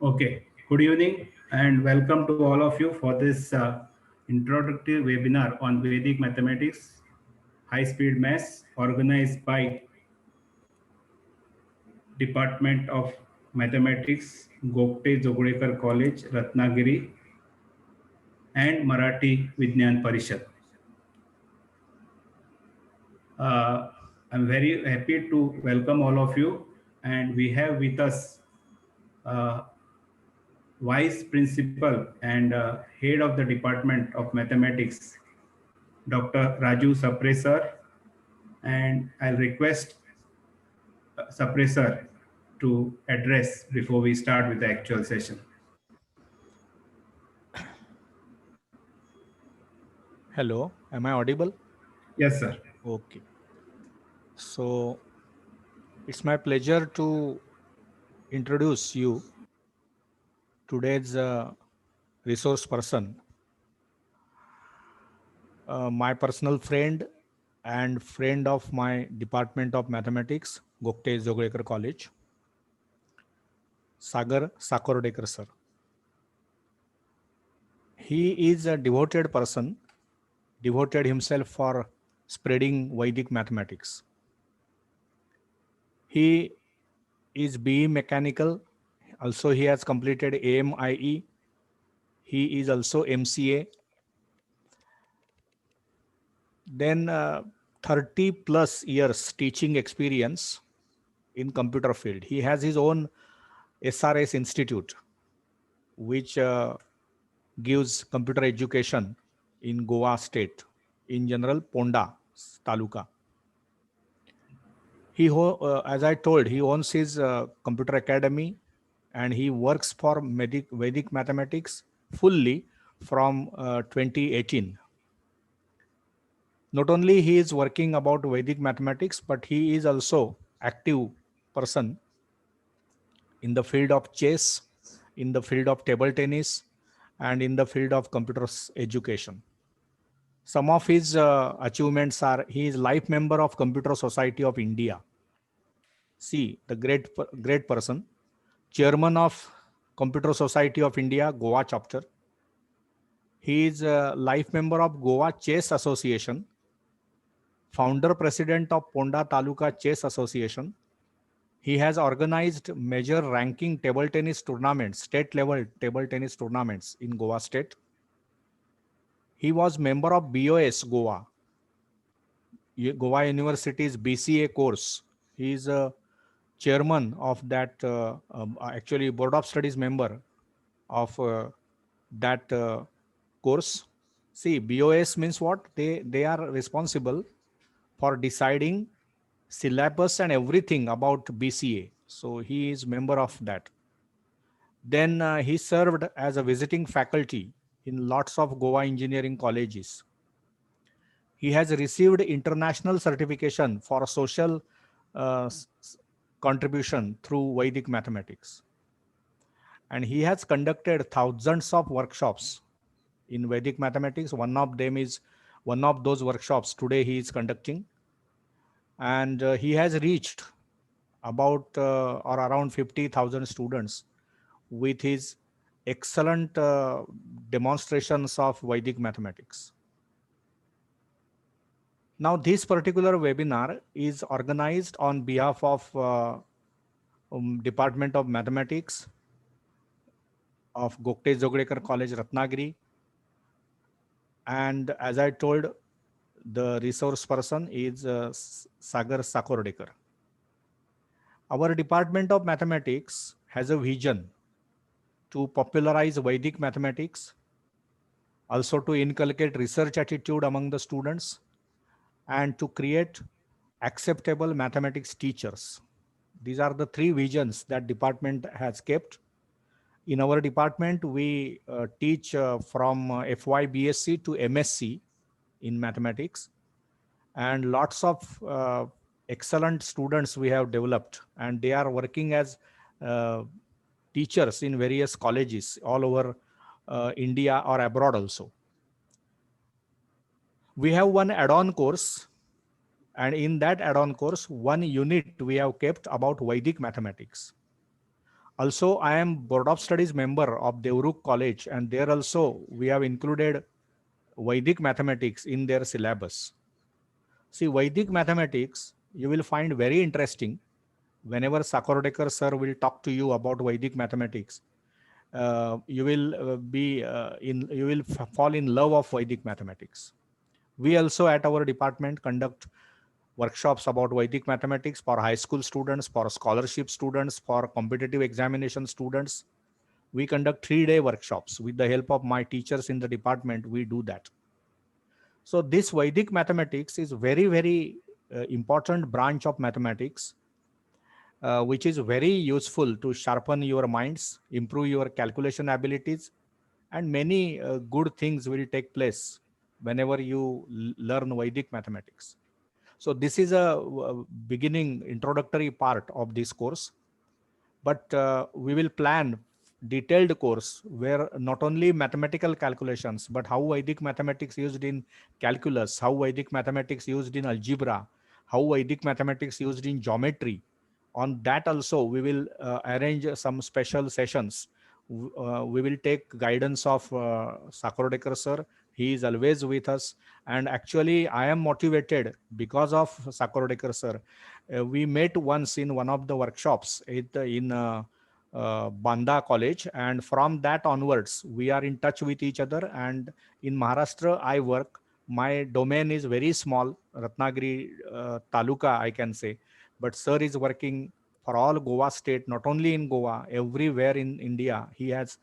Okay, good evening and welcome to all of you for this introductory webinar on Vedic mathematics, high speed maths organized by Department of Mathematics, Gokte Jogdekar College, Ratnagiri and Marathi Vignan Parishad. Uh, I'm very happy to welcome all of you, and we have with us uh, Vice Principal and Head of the Department of Mathematics, Dr. Raju Sapre sir, and I'll request Sapre sir to address before we start with the actual session. Hello, am I audible? Yes, sir. Okay. So it's my pleasure to introduce you today's resource person, my personal friend and friend of my Department of Mathematics, Gokte Jogdekar College, Sagar Sakordekar sir. He is a devoted person, devoted himself for spreading Vedic mathematics. He is BE Mechanical. Also, he has completed AMIE. He is also MCA. Then 30 plus years teaching experience in computer field. He has his own SRS Institute, which gives computer education in Goa state, in general Ponda Taluka. As I told, he owns his computer academy and he works for Vedic mathematics fully from 2018. Not only he is working about Vedic mathematics, but he is also active person in the field of chess, in the field of table tennis, and in the field of computer education. Some of his achievements are he is life member of Computer Society of India. See, the great person, chairman of Computer Society of India, Goa chapter. He is a life member of Goa Chess Association, founder president of Ponda Taluka Chess Association. He has organized major ranking table tennis tournaments, state level table tennis tournaments in Goa state. He was member of BOS Goa, Goa University's BCA course. He is a chairman of that, actually board of studies member of that course. See, BOS means what? They are responsible for deciding syllabus and everything about BCA. So he is member of that. Then he served as a visiting faculty in lots of Goa engineering colleges. He has received international certification for social contribution through Vedic mathematics. And he has conducted thousands of workshops in Vedic mathematics. One of those workshops today he is conducting. And he has reached about or around 50,000 students with his excellent demonstrations of Vedic mathematics. Now, this particular webinar is organized on behalf of Department of Mathematics of Gokte Jogdekar College, Ratnagiri. And as I told, the resource person is Sagar Sakordekar. Our Department of Mathematics has a vision to popularize Vedic mathematics, also to inculcate research attitude among the students, and to create acceptable mathematics teachers. These are the three visions that department has kept. In our department, we teach from FY BSc to MSc in mathematics, and lots of excellent students we have developed, and they are working as teachers in various colleges all over India or abroad also. We have one add-on course, and in that add-on course, one unit we have kept about Vedic mathematics. Also, I am Board of Studies member of Devruk College, and there also we have included Vedic mathematics in their syllabus. See, Vedic mathematics you will find very interesting whenever Sakordekar sir will talk to you about Vedic mathematics. You will you will fall in love of Vedic mathematics. We also at our department conduct workshops about Vedic mathematics for high school students, for scholarship students, for competitive examination students. We conduct 3-day workshops with the help of my teachers in the department. We do that. So this Vedic mathematics is very, very important branch of mathematics, which is very useful to sharpen your minds, improve your calculation abilities, and many good things will take place whenever you learn Vedic mathematics. So this is a beginning introductory part of this course, but we will plan detailed course where not only mathematical calculations, but how Vedic mathematics used in calculus, how Vedic mathematics used in algebra, how Vedic mathematics used in geometry. On that also, we will arrange some special sessions. We will take guidance of Sakordekar sir. He is always with us. And actually, I am motivated because of Sakordekar sir. We met once in one of the workshops in Banda College, and from that onwards, we are in touch with each other. And in Maharashtra, I work. My domain is very small, Ratnagiri Taluka, I can say, but sir is working for all Goa state, not only in Goa, everywhere in India. He has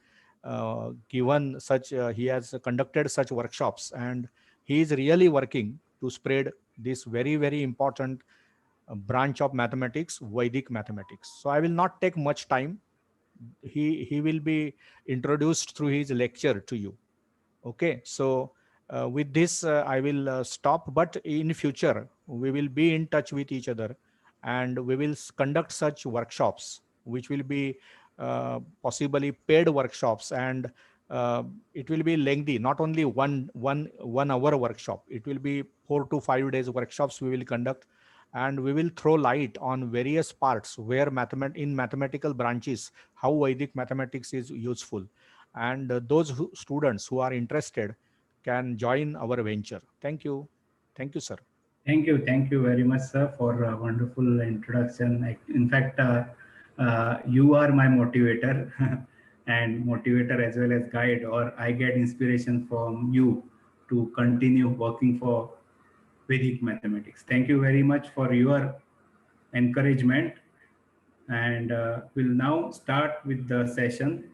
he has conducted such workshops, and he is really working to spread this very, very important branch of mathematics, Vedic mathematics. So I will not take much time. He will be introduced through his lecture to you. Okay, so with this I will stop, but in future we will be in touch with each other, and we will conduct such workshops which will be possibly paid workshops, and uh, it will be lengthy, not only one hour workshop. It will be 4 to 5 days workshops we will conduct, and we will throw light on various parts where in mathematical branches how Vedic mathematics is useful, and those students who are interested can join our venture. Thank you, sir. Thank you very much, sir, for a wonderful introduction. In fact, you are my motivator and motivator as well as guide, or I get inspiration from you to continue working for Vedic mathematics. Thank you very much for your encouragement. And we'll now start with the session.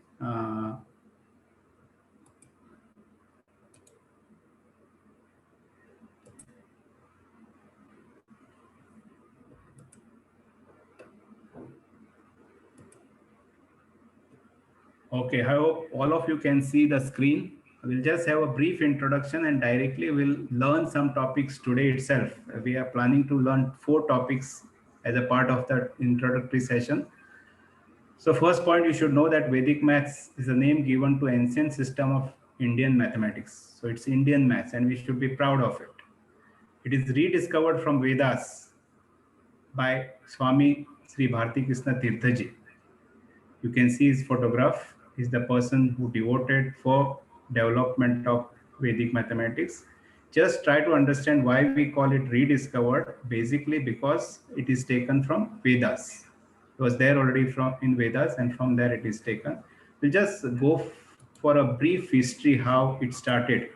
Okay, I hope all of you can see the screen. We'll just have a brief introduction and directly we'll learn some topics today itself. We are planning to learn 4 topics as a part of the introductory session. So first point, you should know that Vedic maths is a name given to ancient system of Indian mathematics. So it's Indian maths and we should be proud of it. It is rediscovered from Vedas by Swami Sri Bharti Krishna Tirthaji. You can see his photograph. He's the person who devoted for development of Vedic mathematics. Just try to understand why we call it rediscovered. Basically, because it is taken from Vedas. It was there already from in Vedas, and from there it is taken. We'll just go for a brief history how it started.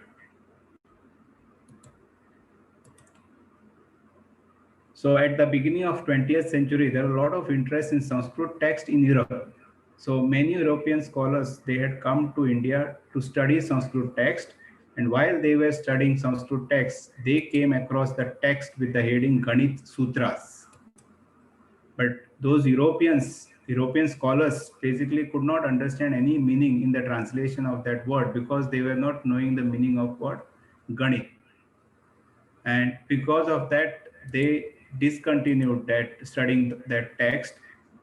So at the beginning of 20th century, there was a lot of interest in Sanskrit text in Europe. So many European scholars, they had come to India to study Sanskrit text. And while they were studying Sanskrit text, they came across the text with the heading Ganit Sutras. But those European scholars basically could not understand any meaning in the translation of that word because they were not knowing the meaning of what? Ganit. And because of that, they discontinued that studying that text.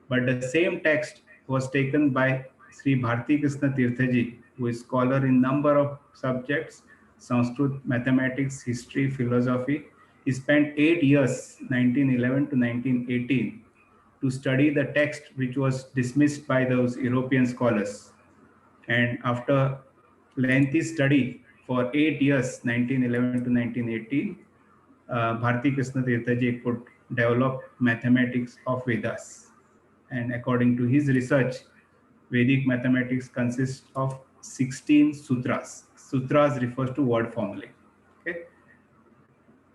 But the same text was taken by Sri Bharti Krishna Tirthaji, who is scholar in number of subjects, Sanskrit, mathematics, history, philosophy. He spent 8 years, 1911 to 1918, to study the text which was dismissed by those European scholars. And after lengthy study for 8 years, 1911 to 1918, Bharati Krishna Tirtha could develop mathematics of Vedas. And according to his research, Vedic mathematics consists of 16 sutras. Sutras refers to word formulae. Okay.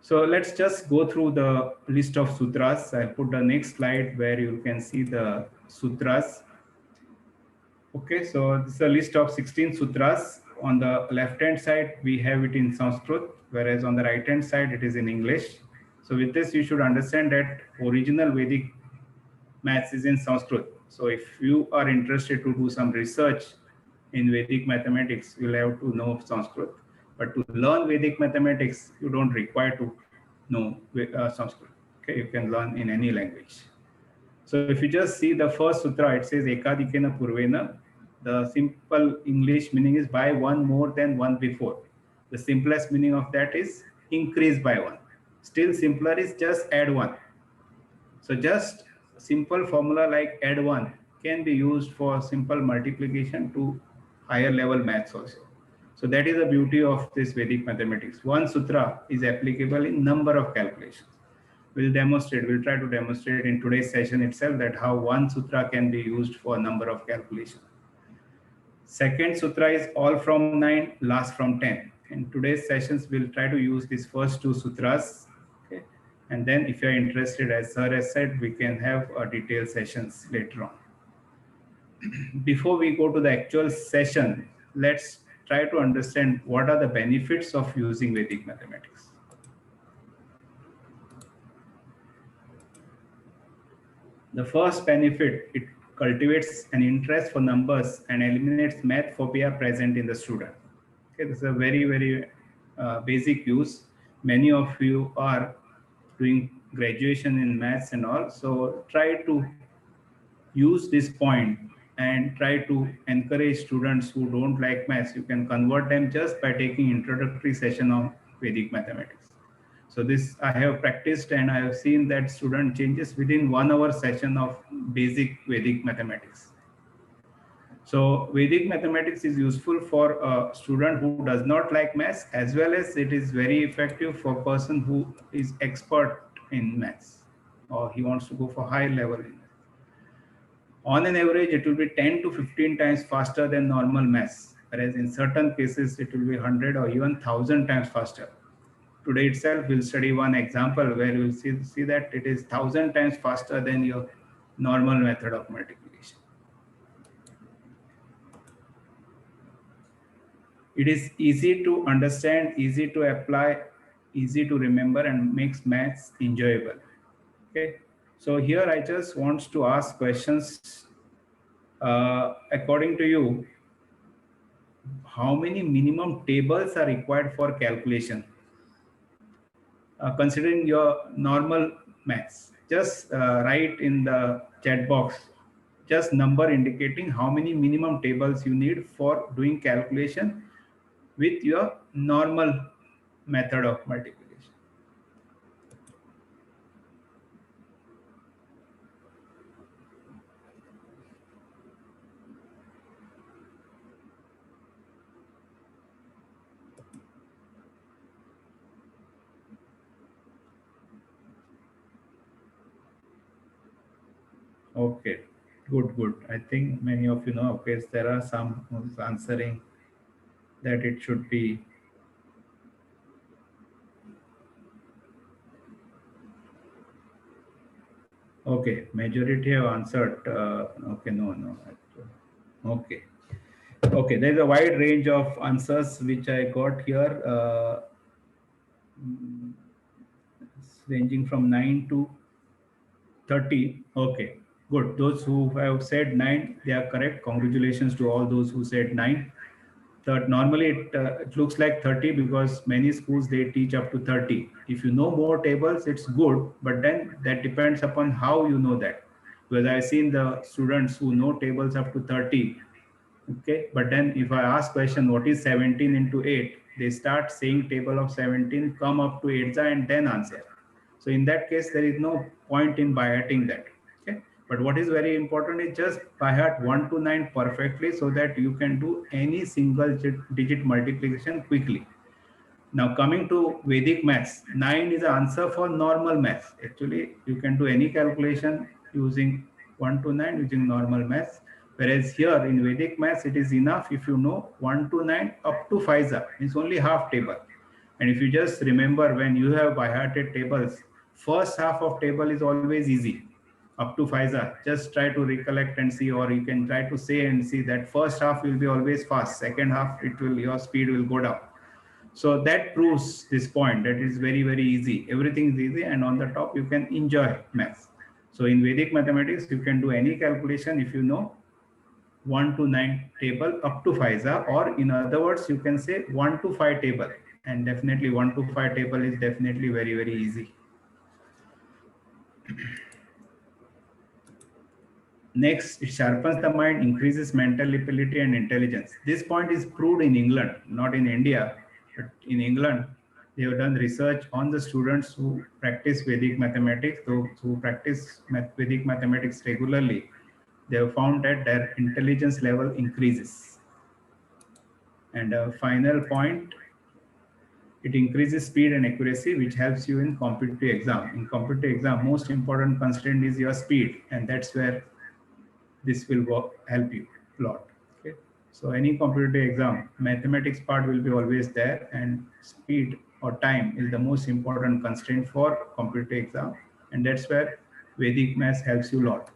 So let's just go through the list of sutras. I'll put the next slide where you can see the sutras. Okay, so this is a list of 16 sutras. On the left hand side, we have it in Sanskrit, whereas on the right hand side, it is in English. So with this, you should understand that original Vedic maths is in Sanskrit. So if you are interested to do some research in Vedic mathematics, you'll have to know Sanskrit. But to learn Vedic mathematics, you don't require to know Sanskrit. Okay, you can learn in any language. So if you just see the first sutra, it says Ekadikena Purvena. The simple English meaning is by one more than one before. The simplest meaning of that is increase by one. Still simpler is just add one. So just simple formula like add one can be used for simple multiplication to higher level maths also. So that is the beauty of this Vedic mathematics. One sutra is applicable in number of calculations. We'll try to demonstrate in today's session itself that how one sutra can be used for a number of calculations. Second sutra is all from 9, last from 10. In today's sessions, we'll try to use these first two sutras. Okay? And then if you're interested, as Sir has said, we can have detailed sessions later on. Before we go to the actual session, let's try to understand what are the benefits of using Vedic mathematics. The first benefit, it cultivates an interest for numbers and eliminates math phobia present in the student. Okay, this is a very, very basic use. Many of you are doing graduation in maths and all, so try to use this point and try to encourage students who don't like maths. You can convert them just by taking introductory session of Vedic mathematics. So this I have practiced and I have seen that student changes within 1 hour session of basic Vedic mathematics. So Vedic mathematics is useful for a student who does not like maths, as well as it is very effective for a person who is expert in maths or he wants to go for high level in maths. On an average, it will be 10 to 15 times faster than normal maths, whereas in certain cases, it will be 100 or even 1,000 times faster. Today itself, we'll study one example where you'll see that it is 1,000 times faster than your normal method of multiplication. It is easy to understand, easy to apply, easy to remember, and makes maths enjoyable. Okay, so here I just want to ask questions. According to you, how many minimum tables are required for calculation? Considering your normal maths, just write in the chat box just number indicating how many minimum tables you need for doing calculation with your normal method of multiplication. Okay, good. I think many of you know. Okay, there are some who's answering that it should be. Okay, majority have answered. Okay, no. Okay. There's a wide range of answers which I got here, ranging from 9 to 30. Okay, good. Those who have said 9, they are correct. Congratulations to all those who said 9. Normally it looks like 30 because many schools they teach up to 30. If you know more tables, it's good, but then that depends upon how you know that. Because I've seen the students who know tables up to 30. Okay, but then if I ask question, what is 17 into 8? They start saying table of 17, come up to 8 and then answer. So in that case, there is no point in biting that. Okay, But what is very important is just by heart 1 to 9 perfectly so that you can do any single digit multiplication quickly. Now coming to Vedic maths, 9 is the answer for normal maths. Actually, you can do any calculation using 1 to 9 using normal maths. Whereas here in Vedic maths, it is enough if you know 1 to 9 up to Pfizer. It's only half table. And if you just remember when you have by-hearted tables, first half of table is always easy up to Pfizer. Just try to recollect and see, or you can try to say and see that first half will be always fast. Second half, your speed will go down. So that proves this point that is very, very easy. Everything is easy, and on the top you can enjoy maths. So in Vedic mathematics, you can do any calculation if you know 1 to 9 table up to Pfizer, or in other words, you can say 1 to 5 table. And definitely 1 to 5 table is definitely very, very easy. Next, it sharpens the mind, increases mental ability and intelligence. This point is proved in England, not in India, but in England. They have done research on the students who practice Vedic mathematics, those who practice Vedic mathematics regularly. They have found that their intelligence level increases. And a final point, it increases speed and accuracy, which helps you in competitive exam. In competitive exam, most important constraint is your speed, and that's where this will help you a lot. Okay, so any competitive exam, mathematics part will be always there, and speed or time is the most important constraint for competitive exam, and that's where Vedic maths helps you a lot.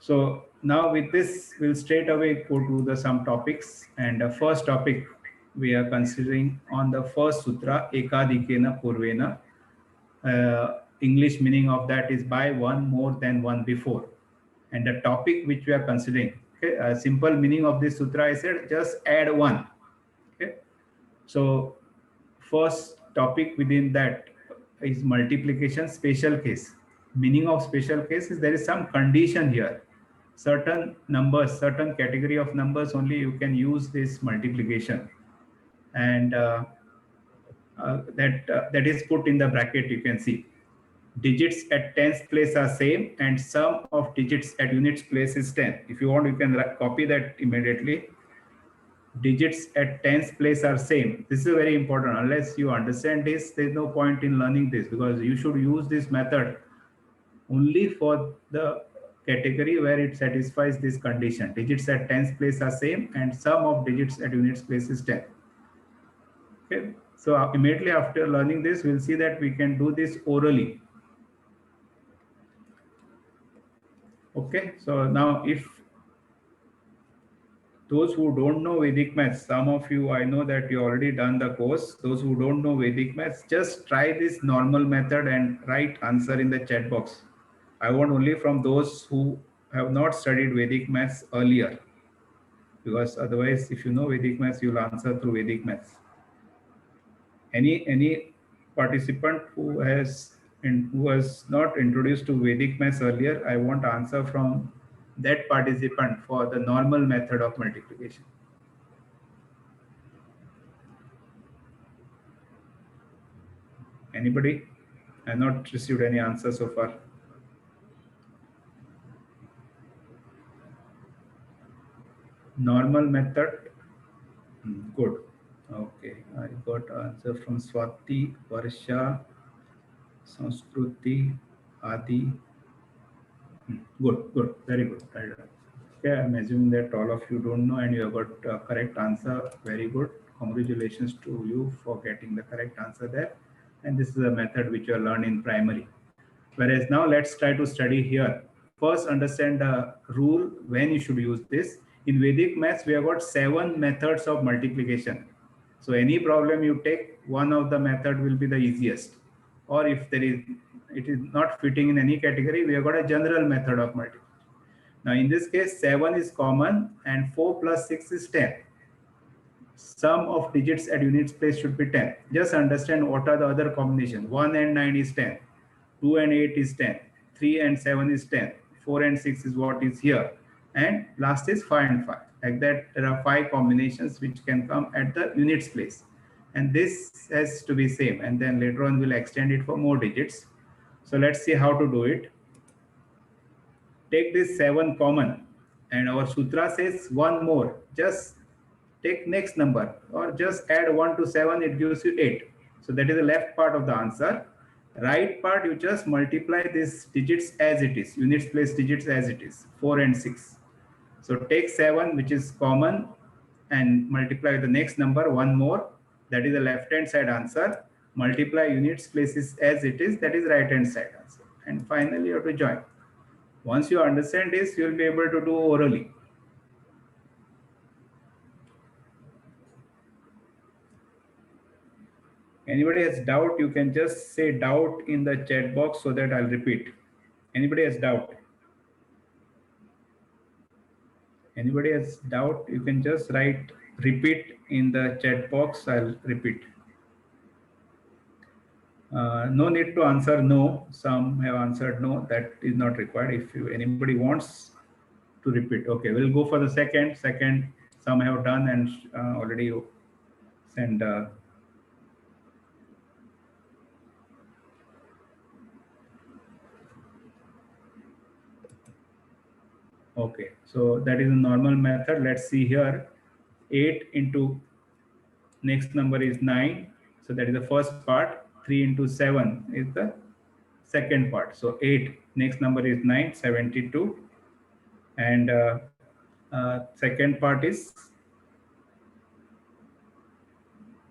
So now with this, we'll straight away go to some topics, and the first topic we are considering on the first sutra, Ekadikena Purvena. English meaning of that is by one more than one before. And the topic which we are considering, okay, a simple meaning of this sutra, I said just add one. Okay, so first topic within that is multiplication special case. Meaning of special case is there is some condition here. Certain numbers, certain category of numbers only you can use this multiplication, and that is put in the bracket. You can see digits at tens place are same, and sum of digits at units place is 10. If you want, you can copy that immediately. Digits at tens place are same. This is very important. Unless you understand this, there's no point in learning this, because you should use this method only for the category where it satisfies this condition. Digits at tens place are same, and sum of digits at units place is 10. Okay, so immediately after learning this, we'll see that we can do this orally. Okay, so now if those who don't know Vedic maths, some of you, I know that you already done the course. Those who don't know Vedic maths, just try this normal method and write answer in the chat box. I want only from those who have not studied Vedic maths earlier, because otherwise, if you know Vedic maths, you'll answer through Vedic maths. Any participant who was not introduced to Vedic maths earlier, I want answer from that participant for the normal method of multiplication. Anybody? I have not received any answer so far. Normal method. Good. Okay, I got answer from Swati, Varsha, Sanskruti, Adi. Good, very good. Okay, I'm assuming that all of you don't know and you have got correct answer. Very good. Congratulations to you for getting the correct answer there. And this is a method which you learn in primary. Whereas now let's try to study here. First, understand the rule when you should use this. In Vedic maths, we have got 7 methods of multiplication. So any problem you take, one of the method will be the easiest. Or if it is not fitting in any category, we have got a general method of multiplication. Now in this case, 7 is common and 4 plus 6 is 10. Sum of digits at units place should be 10. Just understand what are the other combinations. 1 and 9 is 10. 2 and 8 is 10. 3 and 7 is 10. 4 and 6 is what is here. And last is 5 and 5. Like that, there are 5 combinations which can come at the units place. And this has to be same. And then later on, we'll extend it for more digits. So let's see how to do it. take this 7 common, and our sutra says one more. Just take next number or just add 1 to 7, it gives you 8. So that is the left part of the answer. Right part, you just multiply these digits as it is, units place digits as it is, 4 and 6. So take 7, which is common, and multiply the next number, one more. That is the left hand side answer. Multiply units places as it is, that is right hand side answer. And finally, you have to join. Once you understand this, you will be able to do orally. Anybody has doubt, you can just say doubt in the chat box so that I'll repeat. Anybody has doubt? Anybody has doubt, you can just write repeat in the chat box. I'll repeat. No need to answer no. Some have answered no. That is not required. If anybody wants to repeat, okay, we'll go for the second. Some have done and already send. Okay, so that is a normal method. Let's see here. 8 into next number is 9. So that is the first part. 3 into 7 is the second part. So 8, next number is 9, 72. And second part is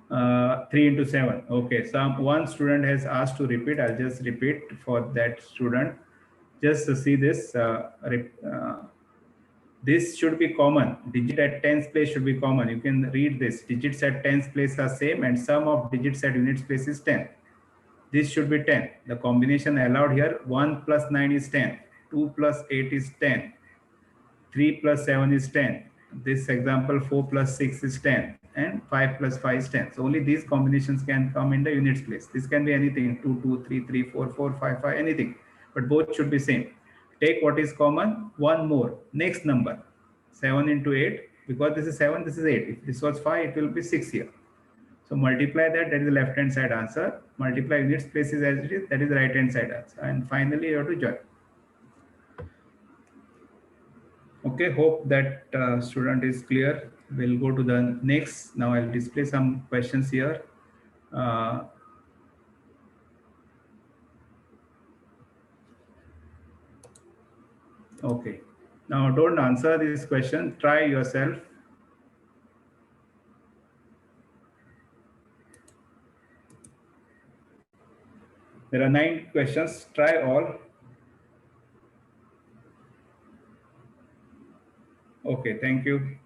3 into 7. Okay, one student has asked to repeat. I'll just repeat for that student. Just to see this, this should be common. Digit at tens place should be common. You can read this. Digits at tens place are same and sum of digits at units place is 10. This should be 10. The combination allowed here, 1 plus 9 is 10. 2 plus 8 is 10. 3 plus 7 is 10. This example, 4 plus 6 is 10. And 5 plus 5 is 10. So only these combinations can come in the units place. This can be anything, 2, 2, 3, 3, 4, 4, 5, 5, anything. But both should be same. Take what is common, one more. Next number, 7 into 8. Because this is 7, this is 8. If this was 5, it will be 6 here. So multiply that is the left hand side answer. Multiply units places as it is, that is the right hand side answer. And finally, you have to join. Okay, hope that student is clear. We'll go to the next. Now I'll display some questions here. Okay, now don't answer this question. Try yourself. There are 9 questions. Try all. Okay, thank you.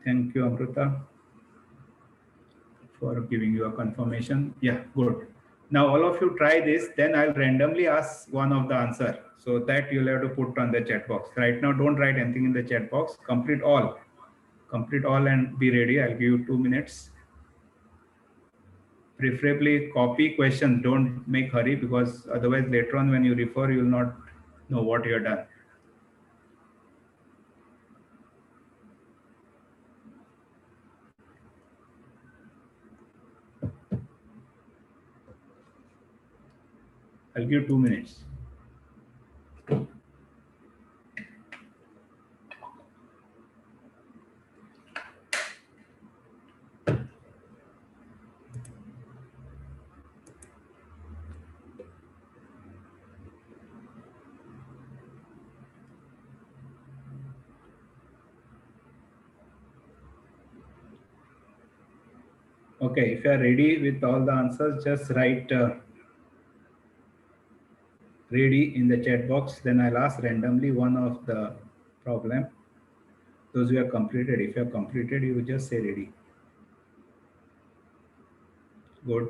Thank you, Amrita, for giving you a confirmation. Yeah, good. Now all of you try this, then I'll randomly ask one of the answer. So that you'll have to put on the chat box. Right now, don't write anything in the chat box. Complete all and be ready. I'll give you 2 minutes. Preferably copy questions. Don't make hurry because otherwise later on when you refer, you will not know what you have done. I'll give 2 minutes. Okay, if you are ready with all the answers, just write ready in the chat box. Then I'll ask randomly one of the problem. Those who have completed, if you have completed, you just say ready. Good.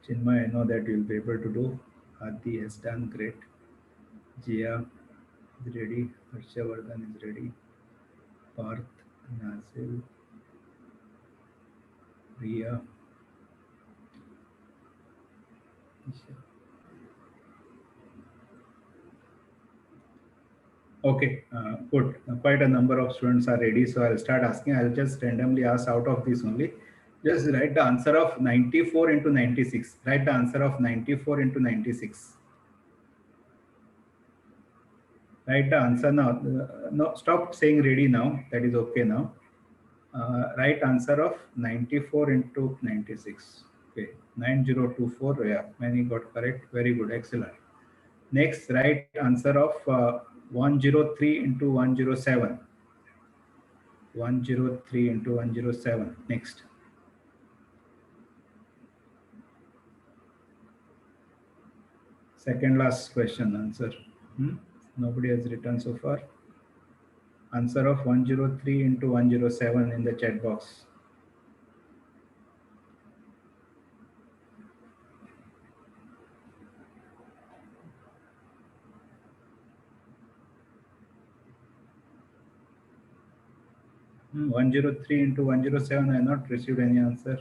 Chinmay, I know that you'll be able to do. Adi has done great. Jia is ready. Harshavardhan is ready. Parth, Nazil, Priya. Okay, good. Quite a number of students are ready. So I'll start asking. I'll just randomly ask out of this only. Just write the answer of 94 into 96. Write the answer of 94 into 96. Write the answer now. No, stop saying ready now. That is okay now. Right answer of 94 into 96. Okay, 9024. Yeah, many got correct. Very good, excellent. Next, right answer of 103 into 107. 103 into 107. Next. Second last question answer. Nobody has written so far. Answer of 103 into 107 in the chat box. Hmm, 103 into 107. I have not received any answer.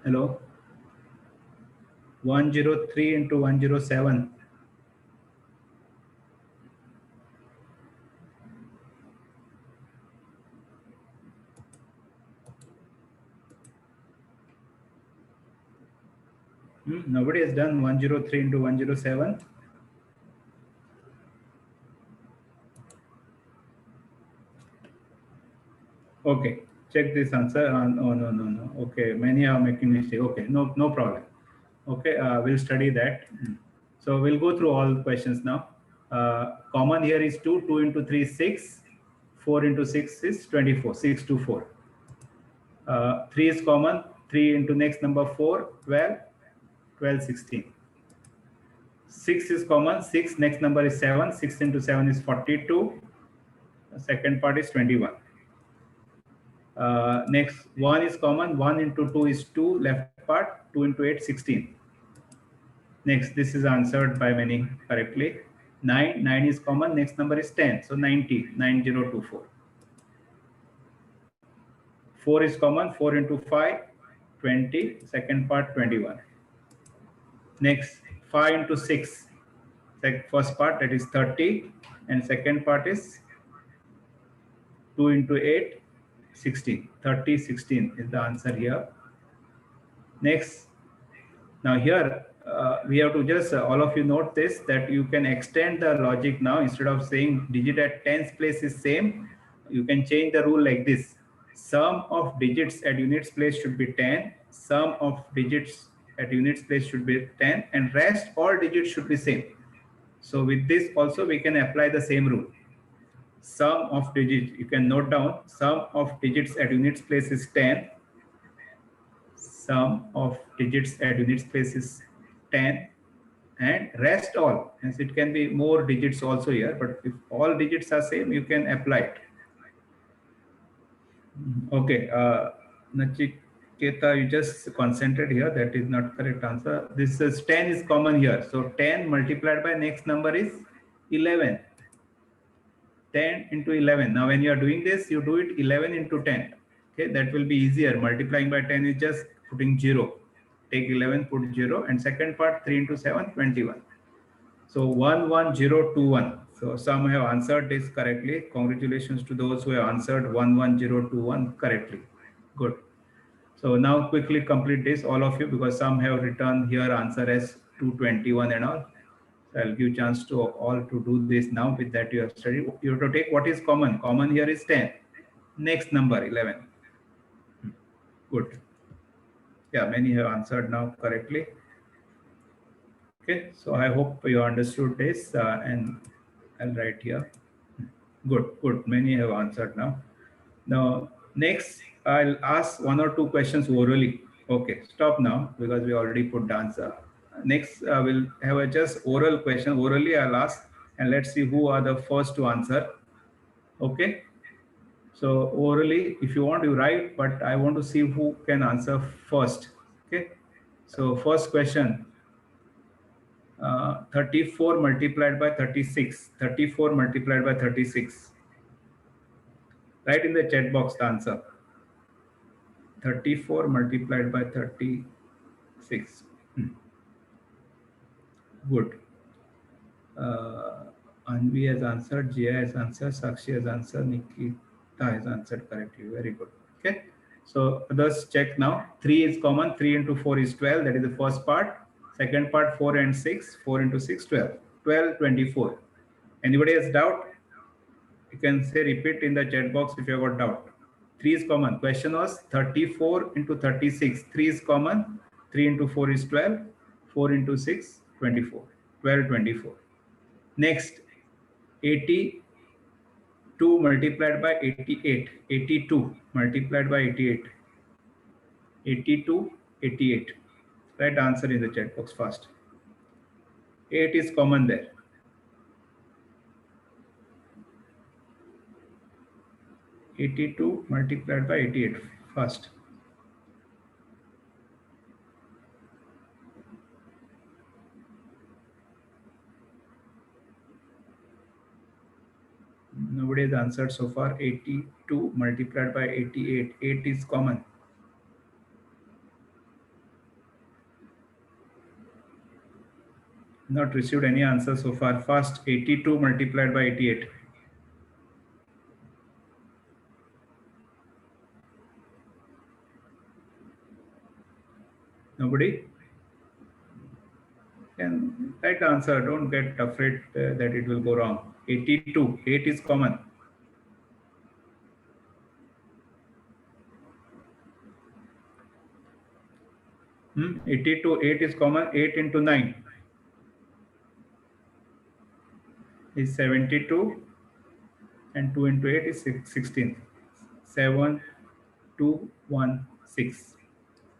Hello. 103 into 107. Nobody has done 103 into 107. Okay, check this answer. Oh, no. Okay, many are making mistake. Okay, no problem. Okay, we'll study that. So we'll go through all the questions now. Common here is 2. 2 into 3 is 6. 4 into 6 is 24. 6 to 4. 3 is common. 3 into next number 4, 12. 12, 16. 6 is common. 6 next number is 7. 6 into 7 is 42. The second part is 21. Next, 1 is common. 1 into 2 is 2. Left part. 2 into 8, 16. Next, this is answered by many correctly. 9 is common. Next number is 10. So 90. 9024. 4 is common. 4 into 5, 20. Second part, 21. Next, 5 into 6. First part, that is 30. And second part is 2 into 8, 16. 30, 16 is the answer here. Next, now here we have to just all of you note this, that you can extend the logic now. Instead of saying digit at tens place is same, you can change the rule like this. Sum of digits at units place should be 10. Sum of digits at units place should be 10, and rest all digits should be same. So with this also we can apply the same rule. Sum of digits, you can note down, sum of digits at units place is 10. Sum of digits at units place is 10, and rest all, hence it can be more digits also here, but if all digits are same, you can apply it. Okay, Nachiketa, you just concentrate here, that is not correct answer. This is 10 is common here, so 10 multiplied by next number is 11. 10 into 11. Now when you are doing this, you do it 11 into 10. Okay, that will be easier. Multiplying by 10 is just putting 0. Take 11, put 0, and second part 3 into 7, 21. So 11021. So some have answered this correctly. Congratulations to those who have answered 11021 correctly. Good. So now quickly complete this, all of you, because some have written here answer as 221 and all. So I'll give chance to all to do this now. With that you have studied. You have to take what is common. Common here is 10. Next number 11. Good. Yeah, many have answered now correctly. Okay, so I hope you understood this, and I'll write here. Good. Many have answered now. Now, next, I'll ask 1 or 2 questions orally. Okay, stop now because we already put the answer. Next, we'll have a just oral question. Orally, I'll ask, and let's see who are the first to answer. Okay. So orally, if you want, you write, but I want to see who can answer first. Okay. So first question. 34 multiplied by 36. 34 multiplied by 36. Write in the chat box the answer. 34 multiplied by 36. Good. Anvi has answered, Jia has answered, Sakshi has answered, Nikita has answered correctly. Very good. Okay. So others check now. 3 is common. 3 into 4 is 12. That is the first part. Second part, 4 and 6. 4 into 6, 12. 12, 24. Anybody has doubt? You can say repeat in the chat box if you have got doubt. 3 is common. Question was 34 into 36. 3 is common. 3 into 4 is 12. 4 into 6, 24. 12, 24. Next, 82 multiplied by 88. 82 multiplied by 88. 82, 88. Write answer in the chat box fast. 8 is common there. 82 multiplied by 88. Fast. Nobody has answered so far. 82 multiplied by 88. 8 is common. Not received any answer so far. Fast. 82 multiplied by 88. Nobody? Can write answer. Don't get afraid that it will go wrong. 82. 8 is common. Hmm? 82. 8 is common. 8 into 9 is 72. And 2 into 8 is 16. 7, 2, 1, 6.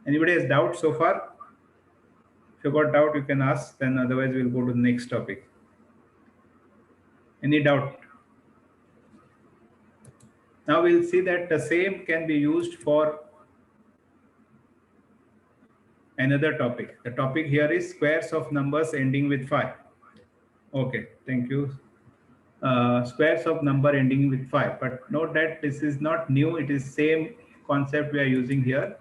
Anybody has doubt so far? If you got doubt, you can ask. Then otherwise, we'll go to the next topic. Any doubt? Now we'll see that the same can be used for another topic. The topic here is squares of numbers ending with 5. Okay, thank you. Squares of number ending with 5. But note that this is not new. It is same concept we are using here.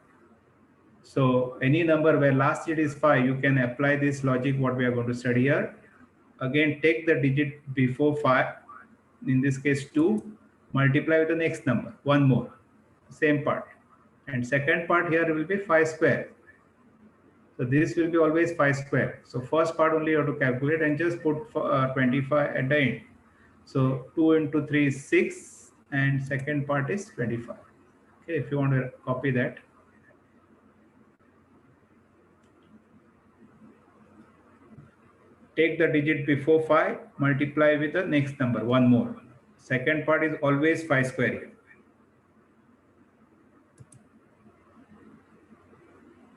So any number where last digit is 5, you can apply this logic what we are going to study here. Again, take the digit before 5, in this case 2, multiply with the next number, one more, same part. And second part here will be 5 square. So this will be always 5 square. So first part only you have to calculate and just put 25 at the end. So 2 into 3 is 6 and second part is 25. Okay, if you want to copy that. Take the digit before 5, multiply with the next number, one more. Second part is always 5 square here.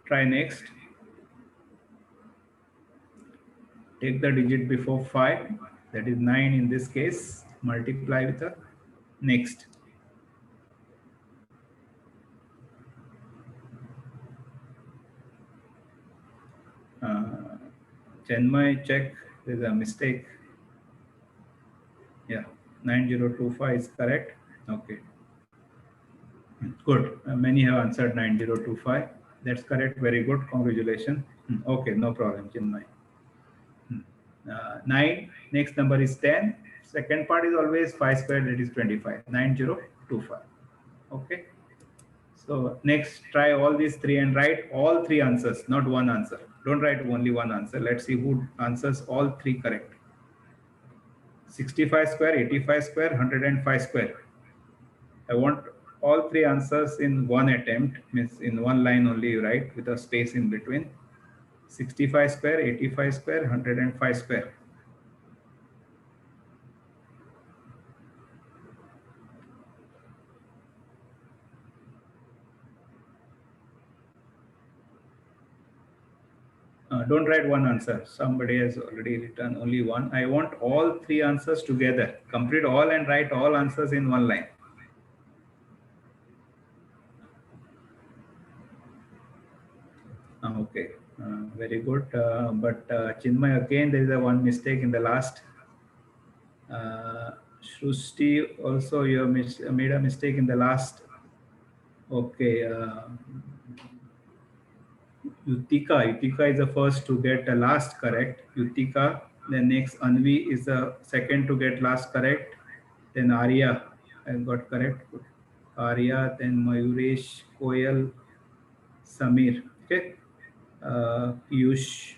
Try next. Take the digit before 5, that is 9 in this case, multiply with the next. Chenmai, check, there's a mistake. Yeah, 9025 is correct. Okay. Good. Many have answered 9025. That's correct. Very good. Congratulations. Okay, no problem, Chinmay. 9. Next number is 10. Second part is always 5 square, that is 25. 9025. Okay. So next, try all these 3 and write all 3 answers, not one answer. Don't write only one answer. Let's see who answers all 3 correct. 65 square, 85 square, 105 square. I want all 3 answers in one attempt, means in one line only you write with a space in between. 65 square, 85 square, 105 square. Don't write one answer. Somebody has already written only one. I want all 3 answers together. Complete all and write all answers in one line. Okay, very good. But Chinmay, again, there is a one mistake in the last. Shrusti, also you have made a mistake in the last. Okay. Yutika is the first to get the last correct. Yutika, then next Anvi is the second to get last correct. Then Arya has got correct. Arya, then Mayuresh, Koyal, Samir. Okay. Piyush,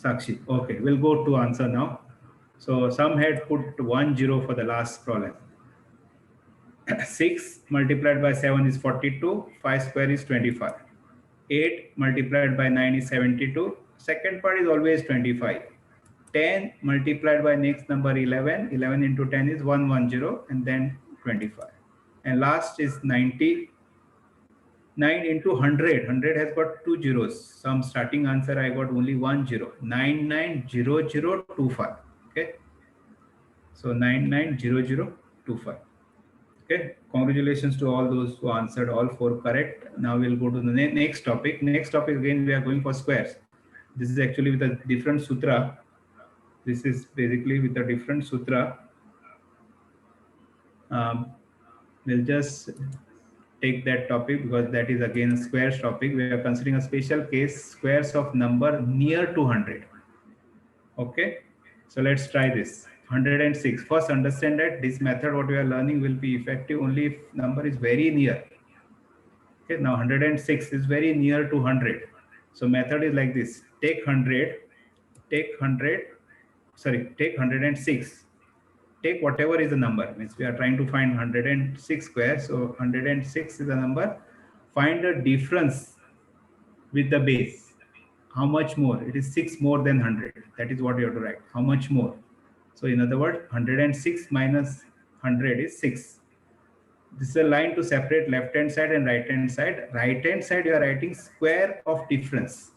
Sakshi. Okay, we'll go to answer now. So some had put 1 0 for the last problem. 6 multiplied by 7 is 42. 5 square is 25. 8 multiplied by 9 is 72. Second part is always 25. 10 multiplied by next number 11. 11 into 10 is 110 and then 25. And last is 90. 9 into 100. 100 has got two zeros. Some starting answer I got only 1 0. 990025. Okay. So 990025. Okay. Congratulations to all those who answered all four correct. Now we'll go to the next topic. Next topic again we are going for squares. This is actually with a different sutra. This is basically with a different sutra. We'll just take that topic because that is again a squares topic. We are considering a special case, squares of number near to 100. Okay, so let's try this. 106. First understand that this method what we are learning will be effective only if number is very near. Okay, now 106 is very near to 100. So method is like this. Take 100, take 100, sorry, take 106. Take whatever is the number, means we are trying to find 106 square. So 106 is the number. Find the difference with the base. How much more? It is 6 more than 100. That is what you have to write. How much more? So in other words, 106 minus 100 is 6. This is a line to separate left hand side and right hand side. Right hand side you are writing square of difference.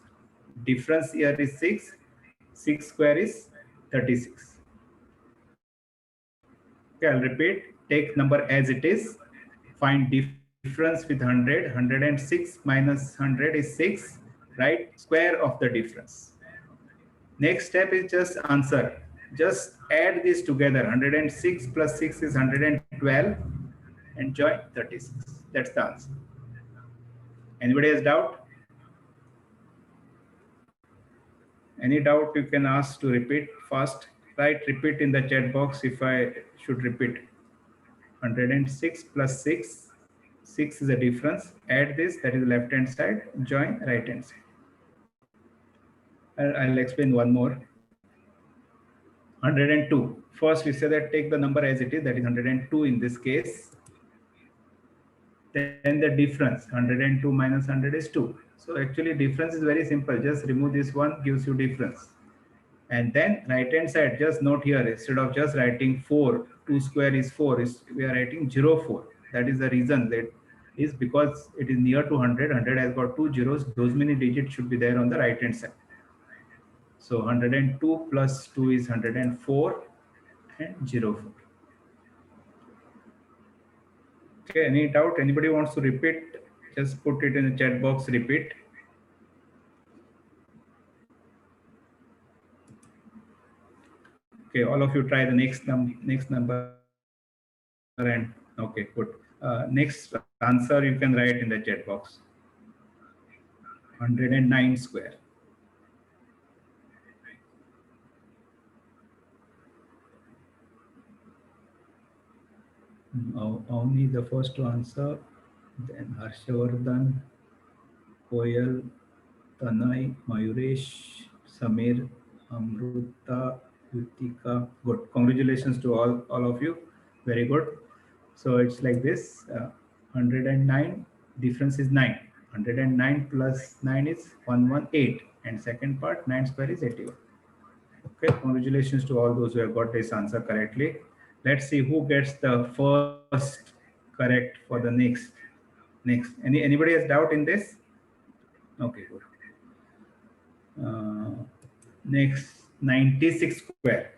Difference here is 6. 6 square is 36. Okay, I'll repeat. Take number as it is. Find difference with 100. 106 minus 100 is 6. Right? Square of the difference. Next step is just answer. Just add this together. 106 plus 6 is 112 and join 36. That's the answer. Anybody has doubt? Any doubt you can ask to repeat fast. Write repeat in the chat box if I should repeat. 106 plus 6. 6 is a difference. Add this, that is left hand side. Join right hand side. I'll explain one more. 102. First we say that take the number as it is, that is 102 in this case. Then the difference, 102 minus 100 is 2. So actually difference is very simple. Just remove this one, gives you difference. And then right hand side, just note here, instead of just writing 4, 2 square is 4, we are writing 04. That is the reason, that is because it is near to 100. 100 has got two zeros. Those many digits should be there on the right hand side. So 102 plus 2 is 104 and 04. Okay, any doubt? Anybody wants to repeat? Just put it in the chat box, repeat. Okay, all of you try the next number and okay, good. Next answer you can write in the chat box. 109 square. Only the first to answer, then Harshavardhan, Koyal, Tanay, Mayuresh, Samir, Amruta, Yutika. Good. Congratulations to all of you. Very good. So it's like this. 109. Difference is 9. 109 plus 9 is 118. And second part, 9 square is 81. Okay. Congratulations to all those who have got this answer correctly. Let's see who gets the first correct for the next. Anybody has doubt in this? Okay, good. Next, 96 square.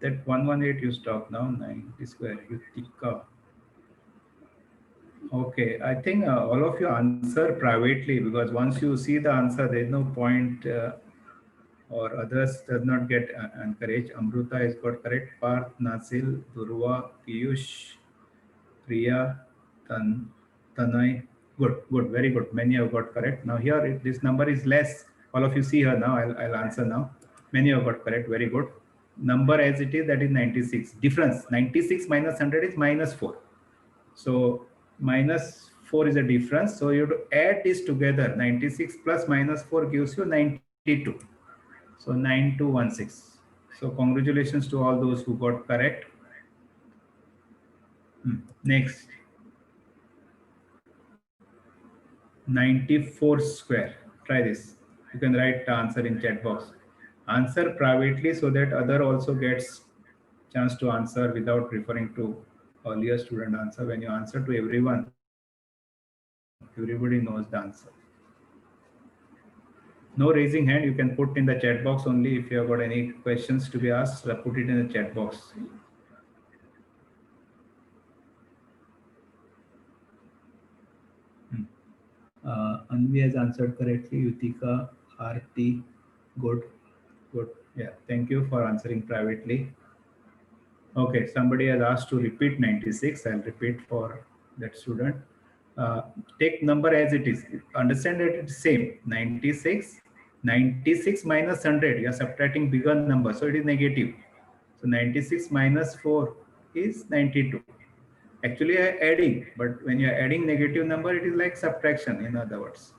That 118 you stop now. 90 square. Yutika. Okay, I think all of you answer privately, because once you see the answer, there is no point or others does not get encouraged. Amruta has got correct. Parth, Nasil, Durva, Piyush, Priya, Tanay, Good, good, very good. Many have got correct. Now here this number is less. All of you see here now. I'll answer now. Many have got correct. Very good. Number as it is, that is 96. Difference 96 minus 100 is minus 4. So minus 4 is a difference. So you have to add this together. 96 plus minus 4 gives you 92. So 9216. So congratulations to all those who got correct. Next. 94 square. Try this. You can write the answer in chat box. Answer privately so that other also gets chance to answer without referring to earlier student answer. When you answer to everyone, everybody knows the answer. No raising hand. You can put in the chat box only. If you have got any questions to be asked, put it in the chat box. Anvi has answered correctly. Yutika, Arti, good, good. Yeah, thank you for answering privately. Okay, somebody has asked to repeat 96. I'll repeat for that student. Take number as it is. Understand that it's same. 96. 96 minus 100. You are subtracting bigger number, so it is negative. So 96 minus 4 is 92. Actually, adding, but when you are adding negative number, it is like subtraction, in other words.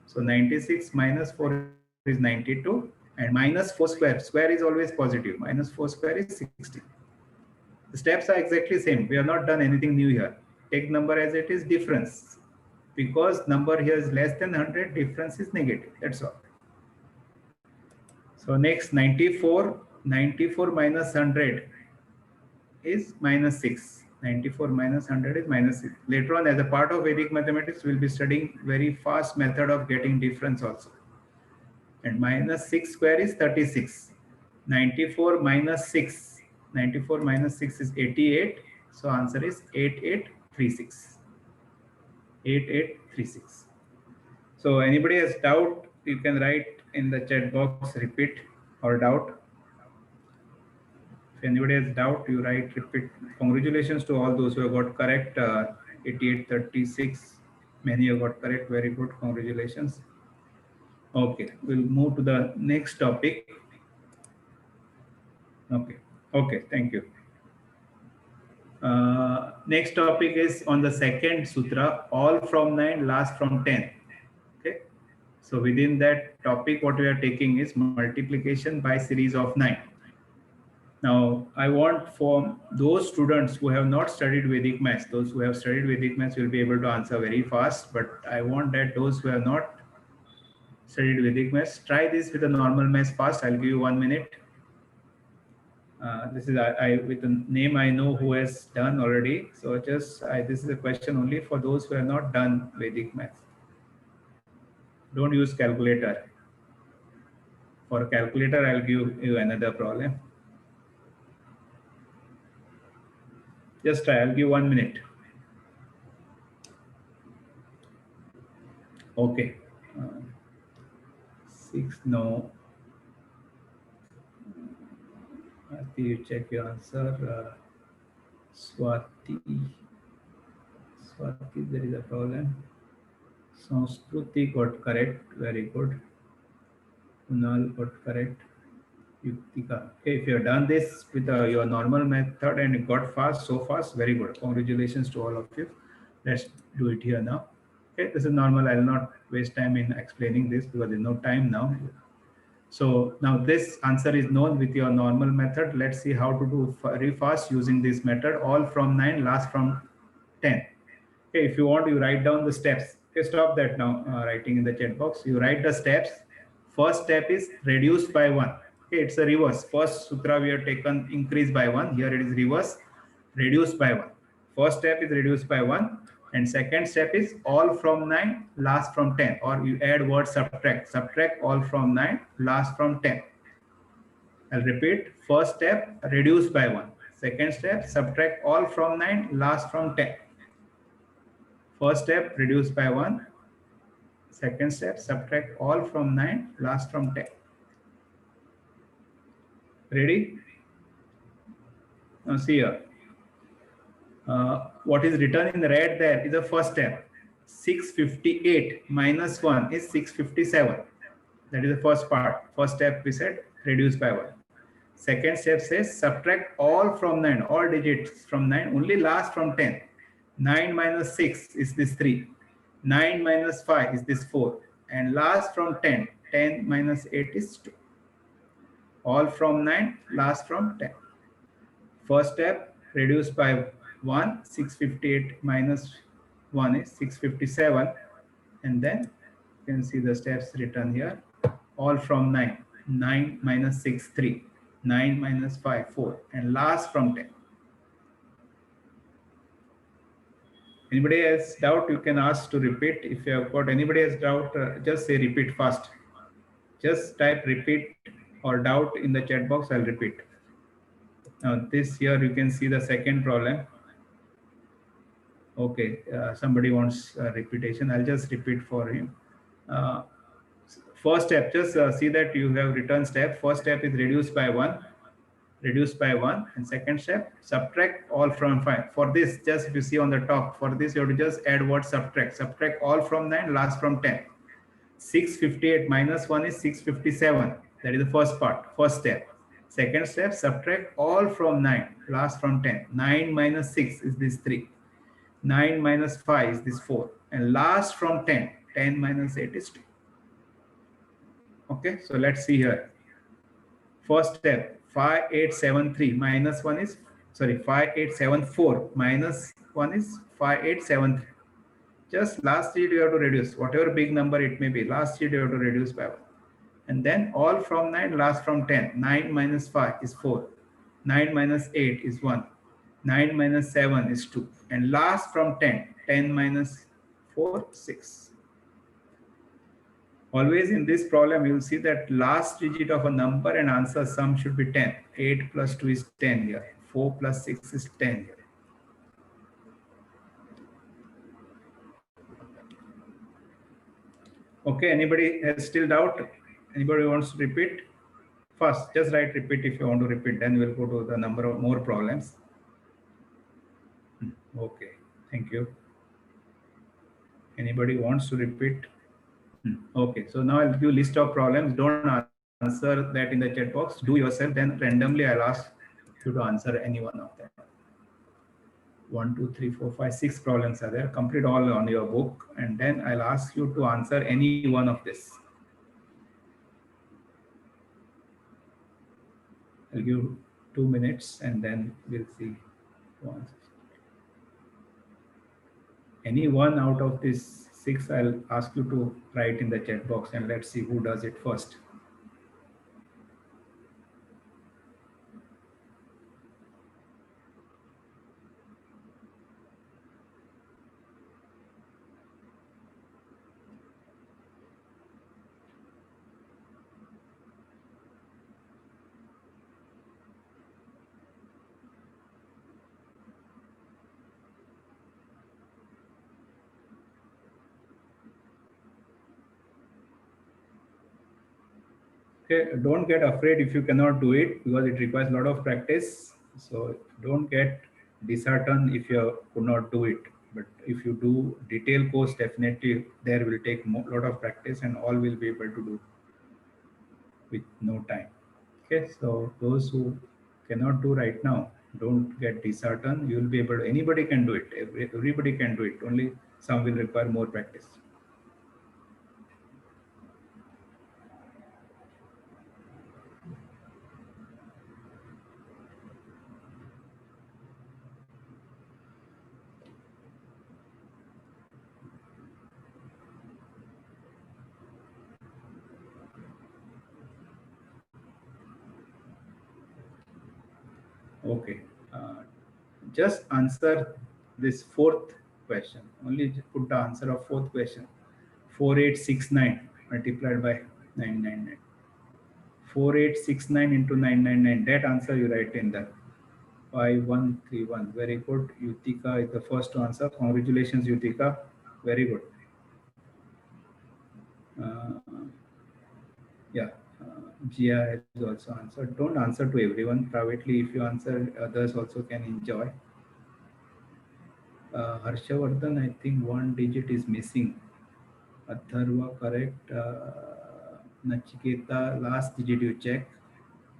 So 96 minus 4 is 92, and minus 4 square. Square is always positive. Minus 4 square is 60. The steps are exactly same. We have not done anything new here. Take number as it is, difference. Because number here is less than 100, difference is negative. That's all. So next 94. 94 minus 100 is minus 6. 94 minus 100 is minus 6. Later on, as a part of Vedic mathematics, we'll be studying very fast method of getting difference also. And minus 6 square is 36. 94 minus 6. 94 minus 6 is 88. So answer is 8836. 8836. So anybody has doubt, you can write in the chat box repeat or doubt. If anybody has doubt, you write repeat. Congratulations to all those who have got correct. 8836. Many have got correct. Very good. Congratulations. Okay, we'll move to the next topic. Okay, thank you. Next topic is on the second sutra, all from 9, last from 10. Okay, so within that topic, what we are taking is multiplication by series of 9. Now, I want for those students who have not studied Vedic maths, those who have studied Vedic maths will be able to answer very fast, but I want that those who have not studied Vedic maths, try this with a normal maths fast. I'll give you 1 minute. This is I with the name I know who has done already. So just this is a question only for those who have not done Vedic maths. Don't use calculator. For calculator, I'll give you another problem. Just try. I'll give 1 minute. Okay. 6 no. You check your answer. Swati, there is a problem. Sanskruti got correct. Very good. Kunal got correct. Yuktika. Okay, if you have done this with your normal method and it got fast, so fast, very good. Congratulations to all of you. Let's do it here now. Okay, this is normal. I will not waste time in explaining this because there's no time now. So now this answer is known with your normal method. Let's see how to do very fast using this method. All from 9, last from 10. Okay, if you want, you write down the steps. Okay, stop that now, writing in the chat box. You write the steps. First step is reduce by 1. Okay, it's a reverse. First sutra we have taken increase by 1. Here it is reverse, reduce by 1. First step is reduce by 1. And second step is all from 9, last from 10. Or you add word subtract. Subtract all from 9, last from 10. I'll repeat. First step, reduce by 1. Second step, subtract all from 9, last from 10. First step, reduce by 1. Second step, subtract all from 9, last from 10. Ready? Now see here. What is written in red there is the first step. 658 minus 1 is 657. That is the first part. First step we said reduce by 1. Second step says subtract all from 9, all digits from 9, only last from 10. 9 minus 6 is this 3. 9 minus 5 is this 4. And last from 10, 10 minus 8 is 2. All from 9, last from 10. First step, reduce by 1, 658 minus 1 is 657. And then you can see the steps written here. All from 9, 9 minus 6, 3. 9 minus 5, 4. And last from 10. Anybody has doubt, you can ask to repeat. If you have got anybody has doubt, just say repeat fast. Just type repeat or doubt in the chat box, I'll repeat. Now this here you can see the second problem. Okay, somebody wants repetition. I'll just repeat for him. First step, just see that you have written step. First step is reduce by 1. Reduce by 1. And second step, subtract all from 5. For this, just if you see on the top, for this you have to just add word subtract. Subtract all from 9, last from 10. 658 minus 1 is 657. That is the first part, first step. Second step, subtract all from 9, last from 10. 9 minus 6 is this 3. 9 minus 5 is this 4. And last from 10, 10 minus 8 is 2. Okay, so let's see here. First step, 5873 minus 1 is, 5874 minus 1 is 5873. Just last digit you have to reduce, whatever big number it may be, last digit you have to reduce by 1. And then all from 9, last from 10. 9 minus 5 is 4. 9 minus 8 is 1. 9 minus 7 is 2. And last from 10, 10 minus 4, 6. Always in this problem, you will see that last digit of a number and answer sum should be 10. 8 plus 2 is 10 here. 4 plus 6 is 10 here. Okay, anybody has still doubt? Anybody wants to repeat? First, just write repeat if you want to repeat, then we'll go to the number of more problems. Okay, thank you. Anybody wants to repeat? Okay, so now I'll give you list of problems. Don't answer that in the chat box. Do yourself, then randomly I'll ask you to answer any one of them. 1, 2, 3, 4, 5, 6 problems are there. Complete all on your book, and then I'll ask you to answer any one of this. I'll give 2 minutes and then we'll see. Any one out of these 6, I'll ask you to write in the chat box, and let's see who does it first. Okay, don't get afraid if you cannot do it, because it requires a lot of practice. So don't get disheartened if you could not do it. But if you do detailed course, definitely there will take a lot of practice, and all will be able to do with no time. Okay, so those who cannot do right now, don't get disheartened. You will be able to, anybody can do it. Everybody can do it. Only some will require more practice. Okay, just answer this fourth question. Only put the answer of fourth question. 4869 multiplied by 999. 4869 into 999. That answer you write in the 5131. Very good. Yutika is the first to answer. Congratulations, Yutika. Very good. Yeah. Gia has also answered. Don't answer to everyone privately. If you answer, others also can enjoy. Harshavardhan, I think one digit is missing. Atharva, correct. Nachiketa, last digit you check.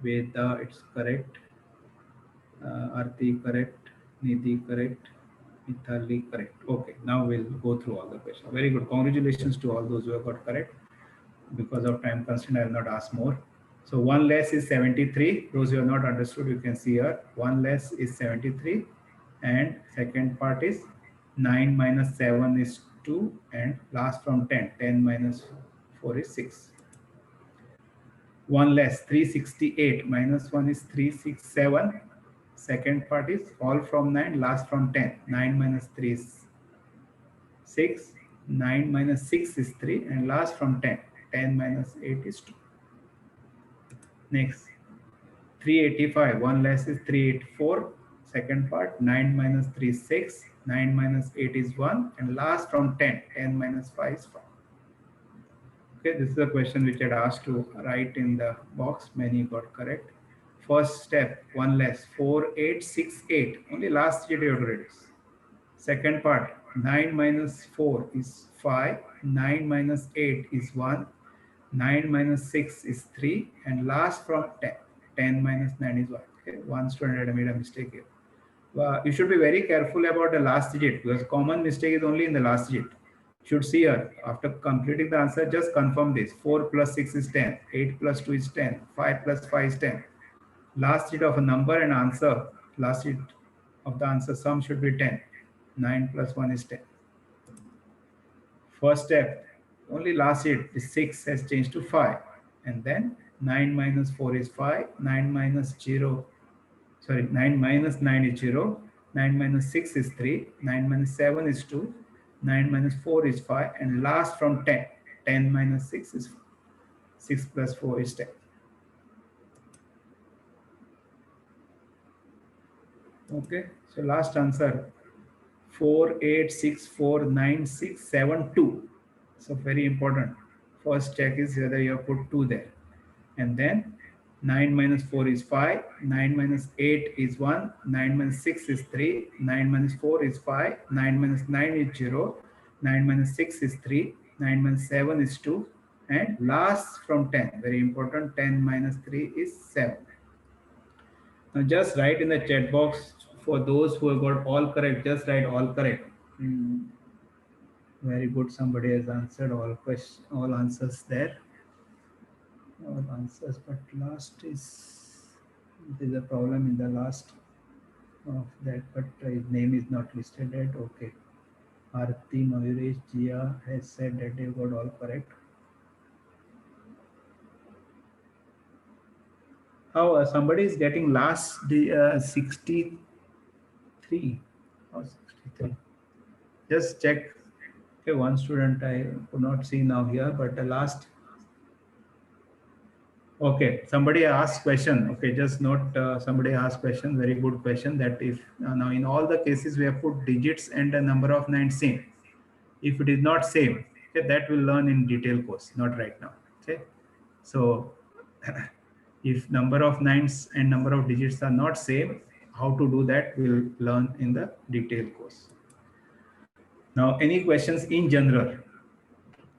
Veda, it's correct. Arti, correct. Nidhi, correct. Mithali, correct. Okay, now we'll go through all the questions. Very good. Congratulations to all those who have got correct. Because of time constraint, I will not ask more. So 1 less is 73. Those who have not understood, you can see here. 1 less is 73. And second part is 9 minus 7 is 2. And last from 10. 10 minus 4 is 6. 1 less, 368. Minus 1 is 367. Second part is all from 9, last from 10. 9 minus 3 is 6. 9 minus 6 is 3. And last from 10. 10 minus 8 is 2. Next, 385. 1 less is 384. Second part, 9 minus 3 is 6. 9 minus 8 is 1. And last from 10. 10 minus 5 is 5. Okay, this is a question which I had asked to write in the box. Many got correct. First step, 1 less, 4868. Only last digit you have to reduce. Second part, 9 minus 4 is 5. 9 minus 8 is 1. 9 minus 6 is 3. And last from 10. 10 minus 9 is 1. Okay, one student had made a mistake here. You should be very careful about the last digit because common mistake is only in the last digit. Should see here, after completing the answer, just confirm this. 4 plus 6 is 10. 8 plus 2 is 10. 5 plus 5 is 10. Last digit of a number and answer, last digit of the answer sum should be 10. 9 plus 1 is 10. First step, only last digit, the 6 has changed to 5. And then 9 minus 4 is 5. 9 minus 0, sorry, 9 minus 9 is 0. 9 minus 6 is 3. 9 minus 7 is 2. 9 minus 4 is 5. And last from 10. 10 minus 6 is 4. 6 plus 4 is 10. Okay, so last answer 48649672. So very important. First check is whether you have put 2 there. And then 9 minus 4 is 5. 9 minus 8 is 1. 9 minus 6 is 3. 9 minus 4 is 5. 9 minus 9 is 0. 9 minus 6 is 3. 9 minus 7 is 2. And last from 10, very important, 10 minus 3 is 7. Now just write in the chat box for those who have got all correct, just write all correct. Very good, somebody has answered all questions, all answers there. All answers, but last is, there's a problem in the last of that, but his name is not listed yet. Okay. Arti, Mayuresh, Jia has said that they got all correct. How somebody is getting last 63 or 63. Just check. Okay, one student I could not see now here, but the last. Okay, somebody asked question. Okay, just note somebody asked question. Very good question. That if now in all the cases we have put digits and the number of 9 same. If it is not same, okay, that we'll learn in detail course, not right now. Okay, so if number of 9s and number of digits are not same, how to do that we'll learn in the detail course. Now, any questions in general?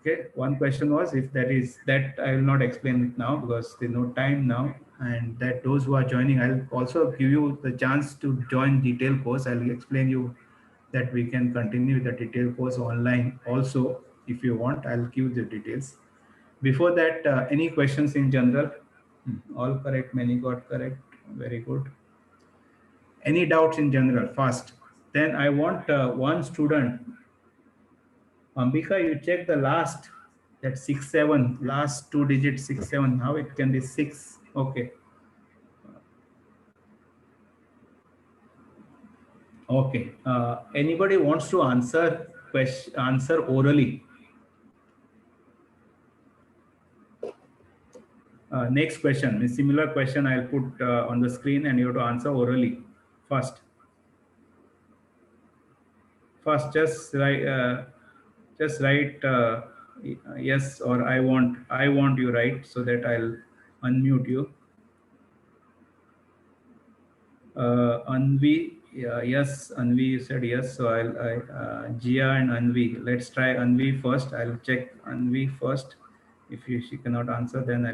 Okay, one question was if that is that I will not explain it now because there's no time now, and that those who are joining, I'll also give you the chance to join detail course. I'll explain you that we can continue the detail course online also. If you want, I'll give the details. Before that, any questions in general? All correct, many got correct. Very good. Any doubts in general? Fast. Then I want one student. Ambika, you check the last, that 6, 7, last 2 digits 6, 7. How it can be 6? Okay. Okay. Anybody wants to answer orally? Next question, a similar question I'll put on the screen and you have to answer orally. First, just write yes or I want you write so that I'll unmute you. Anvi, Yeah, yes, Anvi, you said yes. So Gia and Anvi. Let's try Anvi first. I'll check Anvi first. If she cannot answer, then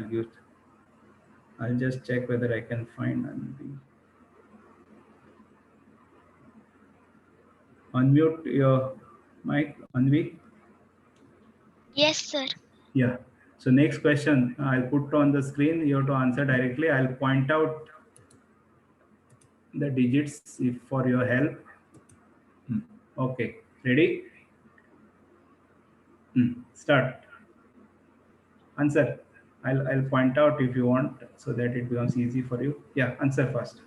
I'll just check whether I can find Anvi. Unmute your mic, Anvi. Yes, sir. Yeah. So next question, I'll put on the screen. You have to answer directly. I'll point out the digits if for your help. Okay. Ready? Start. Answer. I'll point out if you want so that it becomes easy for you. Yeah. Answer first.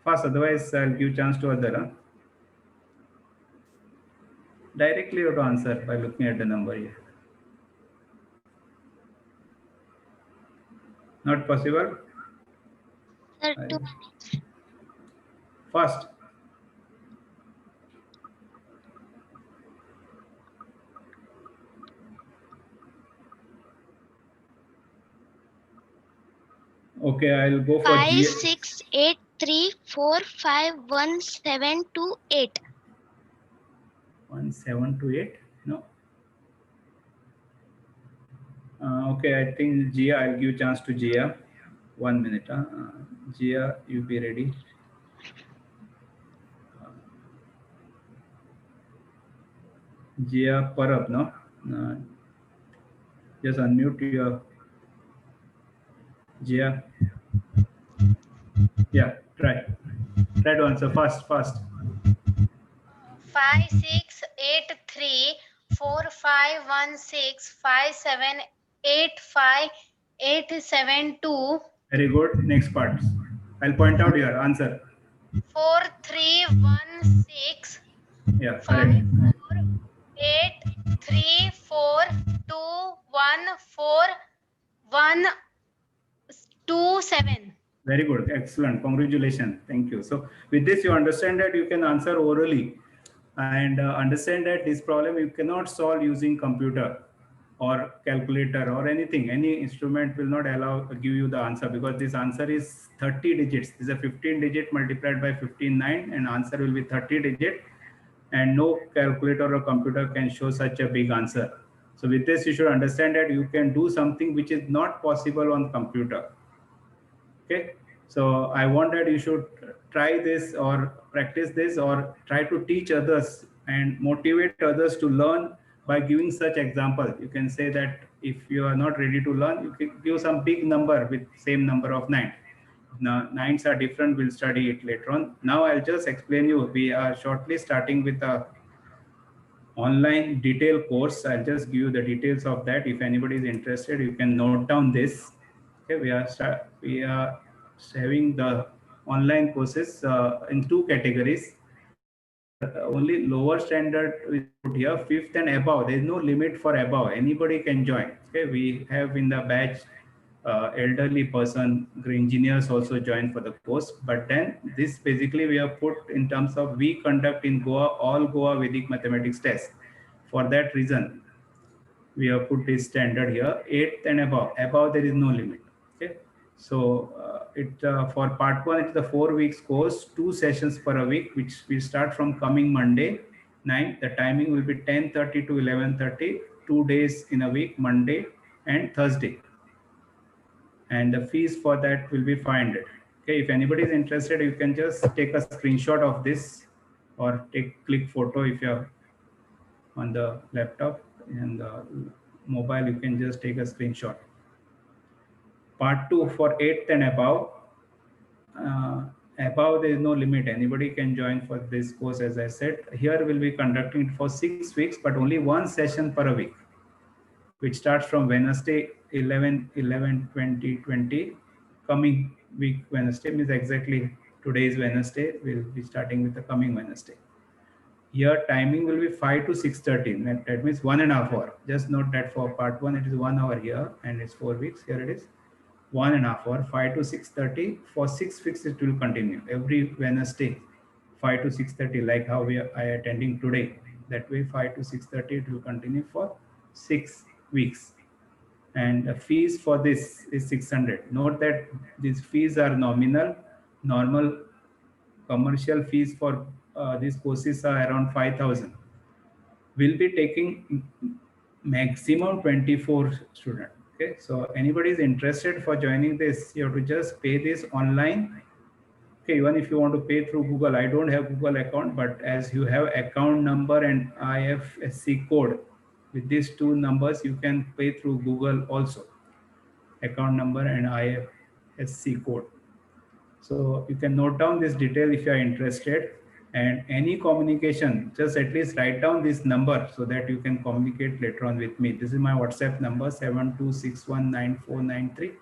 Fast. Otherwise, I'll give chance to other. Huh? Directly you have to answer by looking at the number here. Not possible. Sir, I- 2. Fast. Okay, I'll go for 5, G. 6, 8, 3, 4, 5, 1, 7, 2, 8. 1728. No. Okay, I think Gia. I'll give chance to Gia. 1 minute. Gia, you be ready. Gia Parab, no? Just unmute your Gia. Yeah, try. Try to answer fast, fast. 5, 6, 8, 3, 4, 5, 1, 6, 5, 7, 8, 5, 8, 7, 2, Very good. Next part. I'll point out your answer. 4, 3, 1, 6, Yeah, 5, correct. 4, 8, 3, 4, 2, 1, 4, 1, 2, 7. Very good. Excellent. Congratulations. Thank you. So with this, you understand that you can answer orally and understand that this problem you cannot solve using computer or calculator or anything. Any instrument will not give you the answer because this answer is 30 digits. This is a 15 digit multiplied by 15.9 and answer will be 30 digit, and no calculator or computer can show such a big answer. So with this, you should understand that you can do something which is not possible on computer. Okay, so I want that you should try this or practice this or try to teach others and motivate others to learn by giving such example. You can say that if you are not ready to learn, you can give some big number with same number of 9. Now, nines are different. We'll study it later on. Now I'll just explain you. We are shortly starting with a online detail course. I'll just give you the details of that. If anybody is interested, you can note down this. Okay, we are having the online courses in two categories. Only lower standard we put here, fifth and above. There is no limit for above. Anybody can join. Okay, we have in the batch elderly person, engineers also join for the course. But then this basically we have put in terms of we conduct in Goa all Goa Vedic mathematics tests. For that reason, we have put this standard here, 8th and above. Above there is no limit. Okay, so for part 1 it's the 4 weeks course, 2 sessions per a week, which will start from coming Monday 9. The timing will be 10:30 to 11:30, 2 days in a week, Monday and Thursday, and the fees for that will be 500. Okay, if anybody is interested, you can just take a screenshot of this or click photo if you're on the laptop, and the mobile you can just take a screenshot. Part 2 for 8th and above. Above there is no limit, anybody can join for this course. As I said, here we'll be conducting it for 6 weeks, but only one session per a week, which starts from Wednesday 11/11/2020. Coming week Wednesday means exactly today is Wednesday. We'll be starting with the coming Wednesday. Here timing will be 5 to 6:30. That means 1.5 hour. Just note that for part 1 it is 1 hour here and it's 4 weeks. Here it is 1.5 hour, 5 to 6:30. For 6 weeks it will continue every Wednesday 5 to 6:30, like how I attending today. That way 5 to 6:30 it will continue for 6 weeks. And the fees for this is 600. Note that these fees are nominal. normal commercial fees for these courses are around 5,000. We'll be taking maximum 24 student. Okay, so anybody is interested for joining this, you have to just pay this online. Okay, even if you want to pay through Google, I don't have Google account, but as you have account number and IFSC code, with these two numbers, you can pay through Google also, account number and IFSC code. So you can note down this detail if you are interested, and any communication, just at least write down this number so that you can communicate later on with me. This is my WhatsApp number, 7261949306.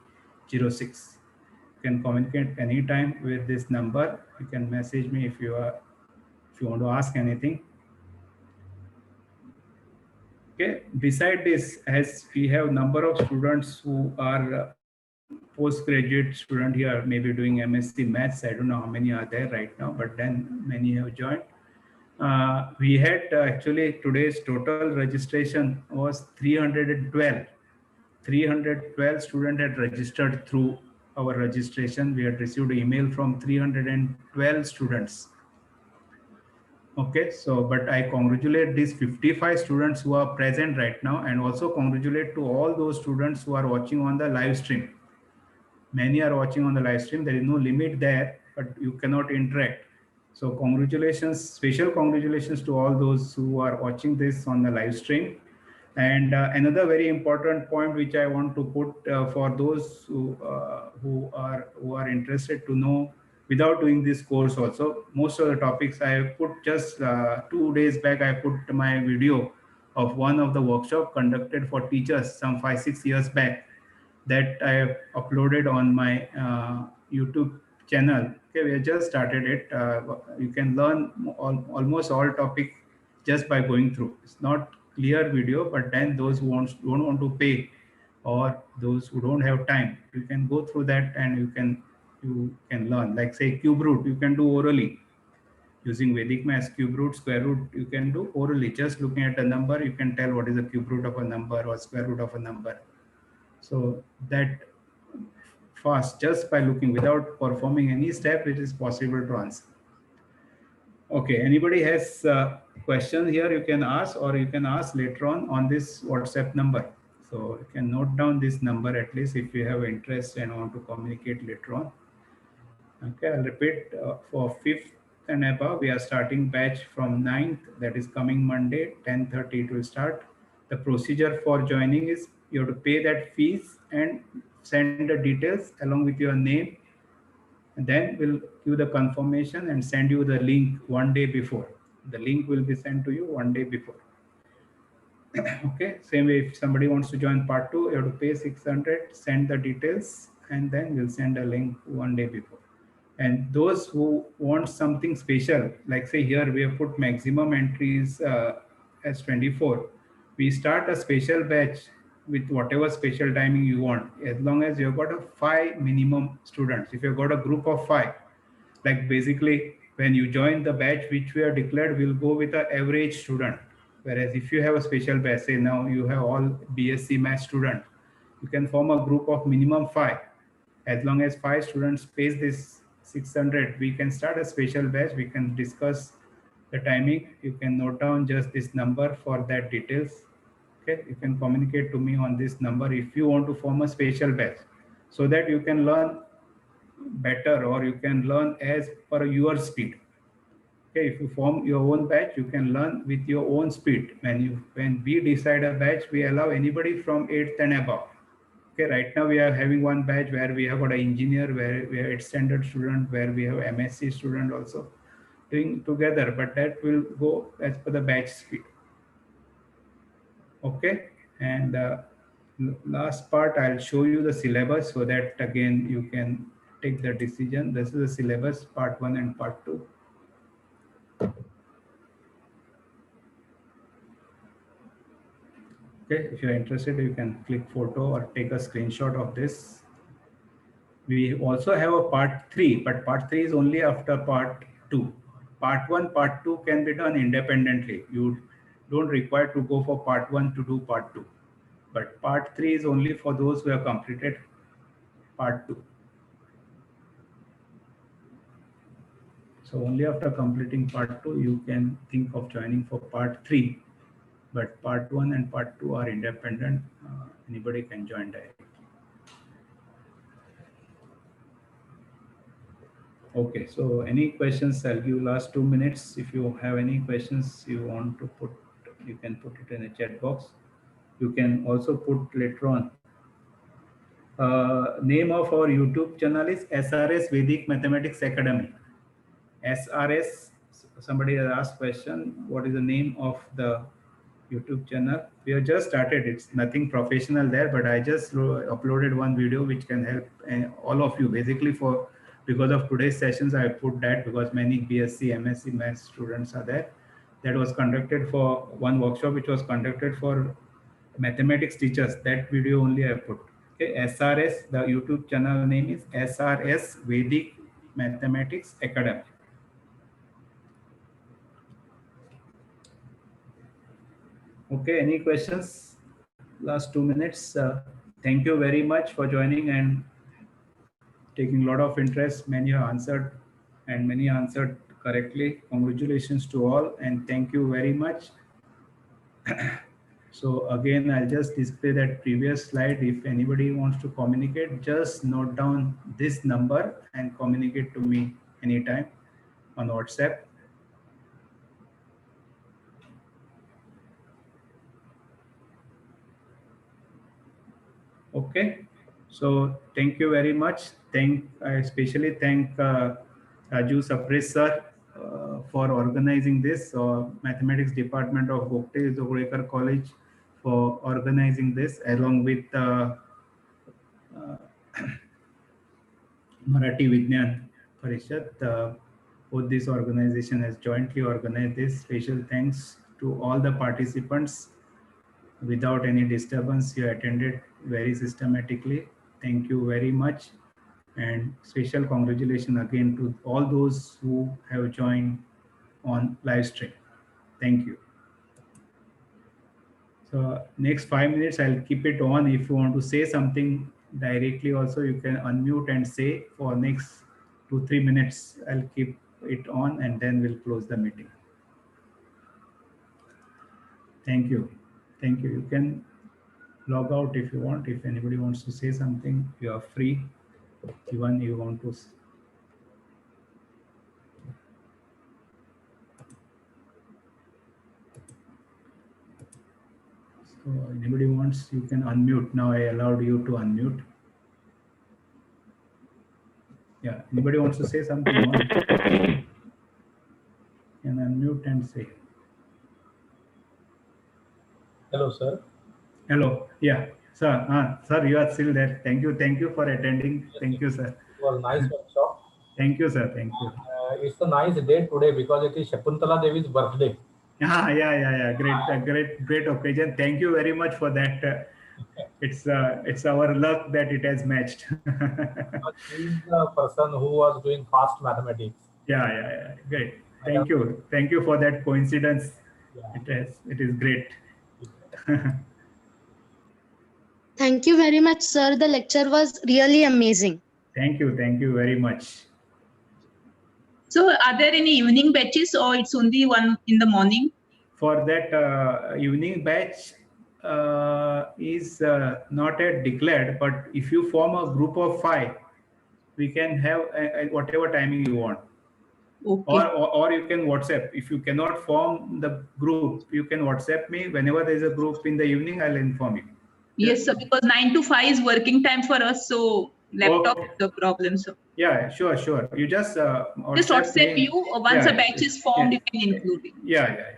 You can communicate anytime with this number. You can message me if you want to ask anything. Okay. Beside this, as we have number of students who are postgraduate student here, maybe doing MSc Maths. I don't know how many are there right now, but then many have joined. We had actually today's total registration was 312. 312 students had registered through our registration. We had received email from 312 students. Okay, so but I congratulate these 55 students who are present right now, and also congratulate to all those students who are watching on the live stream. Many are watching on the live stream. There is no limit there, but you cannot interact. So congratulations, special congratulations to all those who are watching this on the live stream. And another very important point which I want to put for those who are interested to know without doing this course also, most of the topics I put just 2 days back, I put my video of one of the workshop conducted for teachers some 5-6 years back, that I have uploaded on my YouTube channel. Okay, we have just started it. You can learn almost all topic just by going through. It's not clear video, but then those who don't want to pay, or those who don't have time, you can go through that and you can learn. Like say cube root, you can do orally. Using Vedic Maths, cube root, square root, you can do orally. Just looking at a number, you can tell what is the cube root of a number or square root of a number. So that fast, just by looking without performing any step, it is possible to answer. Okay, anybody has questions here, you can ask, or you can ask later on this WhatsApp number. So you can note down this number at least if you have interest and want to communicate later on. Okay, I'll repeat, for 5th and above, we are starting batch from 9th, that is coming Monday, 10:30 it will start. The procedure for joining is you have to pay that fees and send the details along with your name, and then we'll give the confirmation and send you the link one day before. The link will be sent to you one day before. Okay, same way if somebody wants to join part 2, you have to pay 600, send the details, and then we'll send a link one day before. And those who want something special, like say here we have put maximum entries as 24. We start a special batch with whatever special timing you want, as long as you've got a 5 minimum students. If you've got a group of 5, like basically when you join the batch which we are declared, we'll go with an average student. Whereas if you have a special batch, say now you have all BSc Math student, you can form a group of minimum 5. As long as 5 students pays this 600, we can start a special batch. We can discuss the timing. You can note down just this number for that details. Okay, you can communicate to me on this number if you want to form a special batch, so that you can learn better, or you can learn as per your speed. Okay, if you form your own batch, you can learn with your own speed. When we decide a batch, we allow anybody from 8th and above. Okay, right now we are having one batch where we have got an engineer, where we have extended student, where we have MSc student also doing together, but that will go as per the batch speed. Okay, and last part, I'll show you the syllabus so that again you can take the decision. This is the syllabus, part 1 and part 2. Okay, if you're interested, you can click photo or take a screenshot of this. We also have a part 3, but part 3 is only after part 2. Part 1, part 2 can be done independently. You don't require to go for part 1 to do part 2. But part 3 is only for those who have completed part 2. So only after completing part 2, you can think of joining for part 3. But part 1 and part 2 are independent. Anybody can join directly. Okay, so any questions? I'll give last 2 minutes. If you have any questions you want to put, you can put it in a chat box. You can also put later on. Name of our YouTube channel is SRS Vedic Mathematics Academy. SRS, somebody has asked question, what is the name of the YouTube channel? We have just started, it's nothing professional there, but I just uploaded one video which can help all of you. Basically because of today's sessions, I put that because many BSc, MSc Maths students are there. That was conducted for one workshop which was conducted for mathematics teachers. That video only I put. Okay, SRS, the YouTube channel name is SRS Vedic Mathematics Academy. Okay, any questions? Last 2 minutes. Thank you very much for joining and taking a lot of interest. Many have answered and many answered correctly. Congratulations to all and thank you very much. So again, I'll just display that previous slide. If anybody wants to communicate, just note down this number and communicate to me anytime on WhatsApp. Okay, so thank you very much. I especially thank Raju Sapres sir for organizing this, Mathematics Department of Gokte Joglekar College for organizing this along with Marathi Vignan Parishad. Both this organization has jointly organized this. Special thanks to all the participants. Without any disturbance, you attended very systematically. Thank you very much. And special congratulations again to all those who have joined on live stream. Thank you. So next 5 minutes, I'll keep it on. If you want to say something directly also, you can unmute and say for next 2-3 minutes, I'll keep it on and then we'll close the meeting. Thank you. Thank you. You can log out if you want. If anybody wants to say something, you are free. Even you want to. So anybody wants, you can unmute. Now I allowed you to unmute. Yeah, anybody wants to say something? Can unmute and say. Hello, sir. Hello. Yeah, sir. Sir, you are still there. Thank you. Thank you for attending. Thank you, sir. It was a nice workshop. Thank you, sir. Thank you. It's a nice day today because it is Shakuntala Devi's birthday. Yeah. Great occasion. Thank you very much for that. It's our luck that it has matched. He is the person who was doing fast mathematics. Yeah. Great. Thank you. Thank you for that coincidence. Yeah. It is great. Thank you very much, sir. The lecture was really amazing. Thank you very much. So are there any evening batches or it's only one in the morning? For that evening batch is not yet declared, but if you form a group of 5, we can have whatever timing you want. Okay. Or you can WhatsApp. If you cannot form the group, you can WhatsApp me. Whenever there is a group in the evening, I'll inform you. Yes, sir, because 9 to 5 is working time for us, so laptop Okay. is the problem. So Yeah, sure. You just WhatsApp me. you once Yeah, a batch is formed, you can include it. Yeah.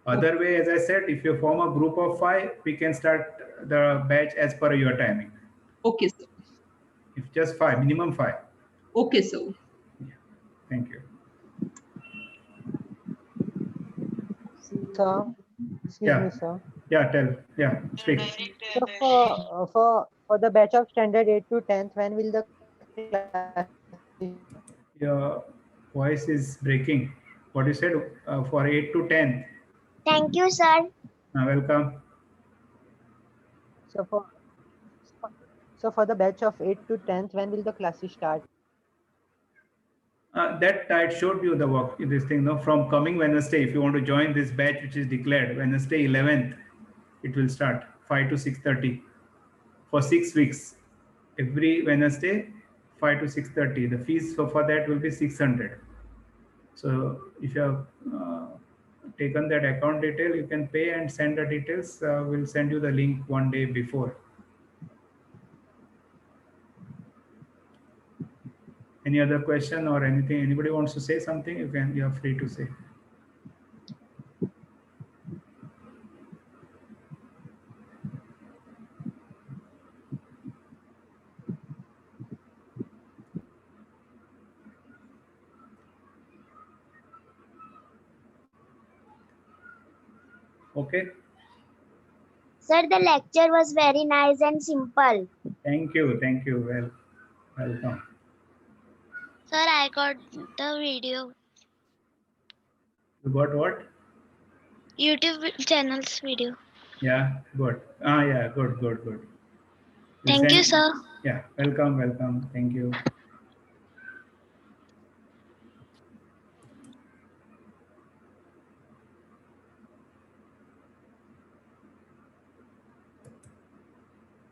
Other way, as I said, if you form a group of 5, we can start the batch as per your timing. Okay, sir. If just 5, minimum 5. Okay, sir. Thank you. Sir, excuse me, sir. Yeah, speak. So for the batch of standard 8 to 10th, when will the class? Your voice is breaking. What you said for 8 to 10? Thank you, sir. Welcome. So for the batch of 8 to 10th, when will the classes start? That I showed you the work, this thing, no, from coming Wednesday. If you want to join this batch, which is declared Wednesday 11th, it will start 5 to 6:30 for 6 weeks. Every Wednesday, 5 to 6:30. The fees for that will be 600. So if you have taken that account detail, you can pay and send the details. We'll send you the link one day before. Any other question or anything? Anybody wants to say something? You are free to say. Okay. Sir, the lecture was very nice and simple. Thank you. Thank you. Welcome. Sir, I got the video. You got what? YouTube channel's video. Yeah, good. Yeah, good. We'll Thank you, send- sir. Yeah, welcome. Thank you.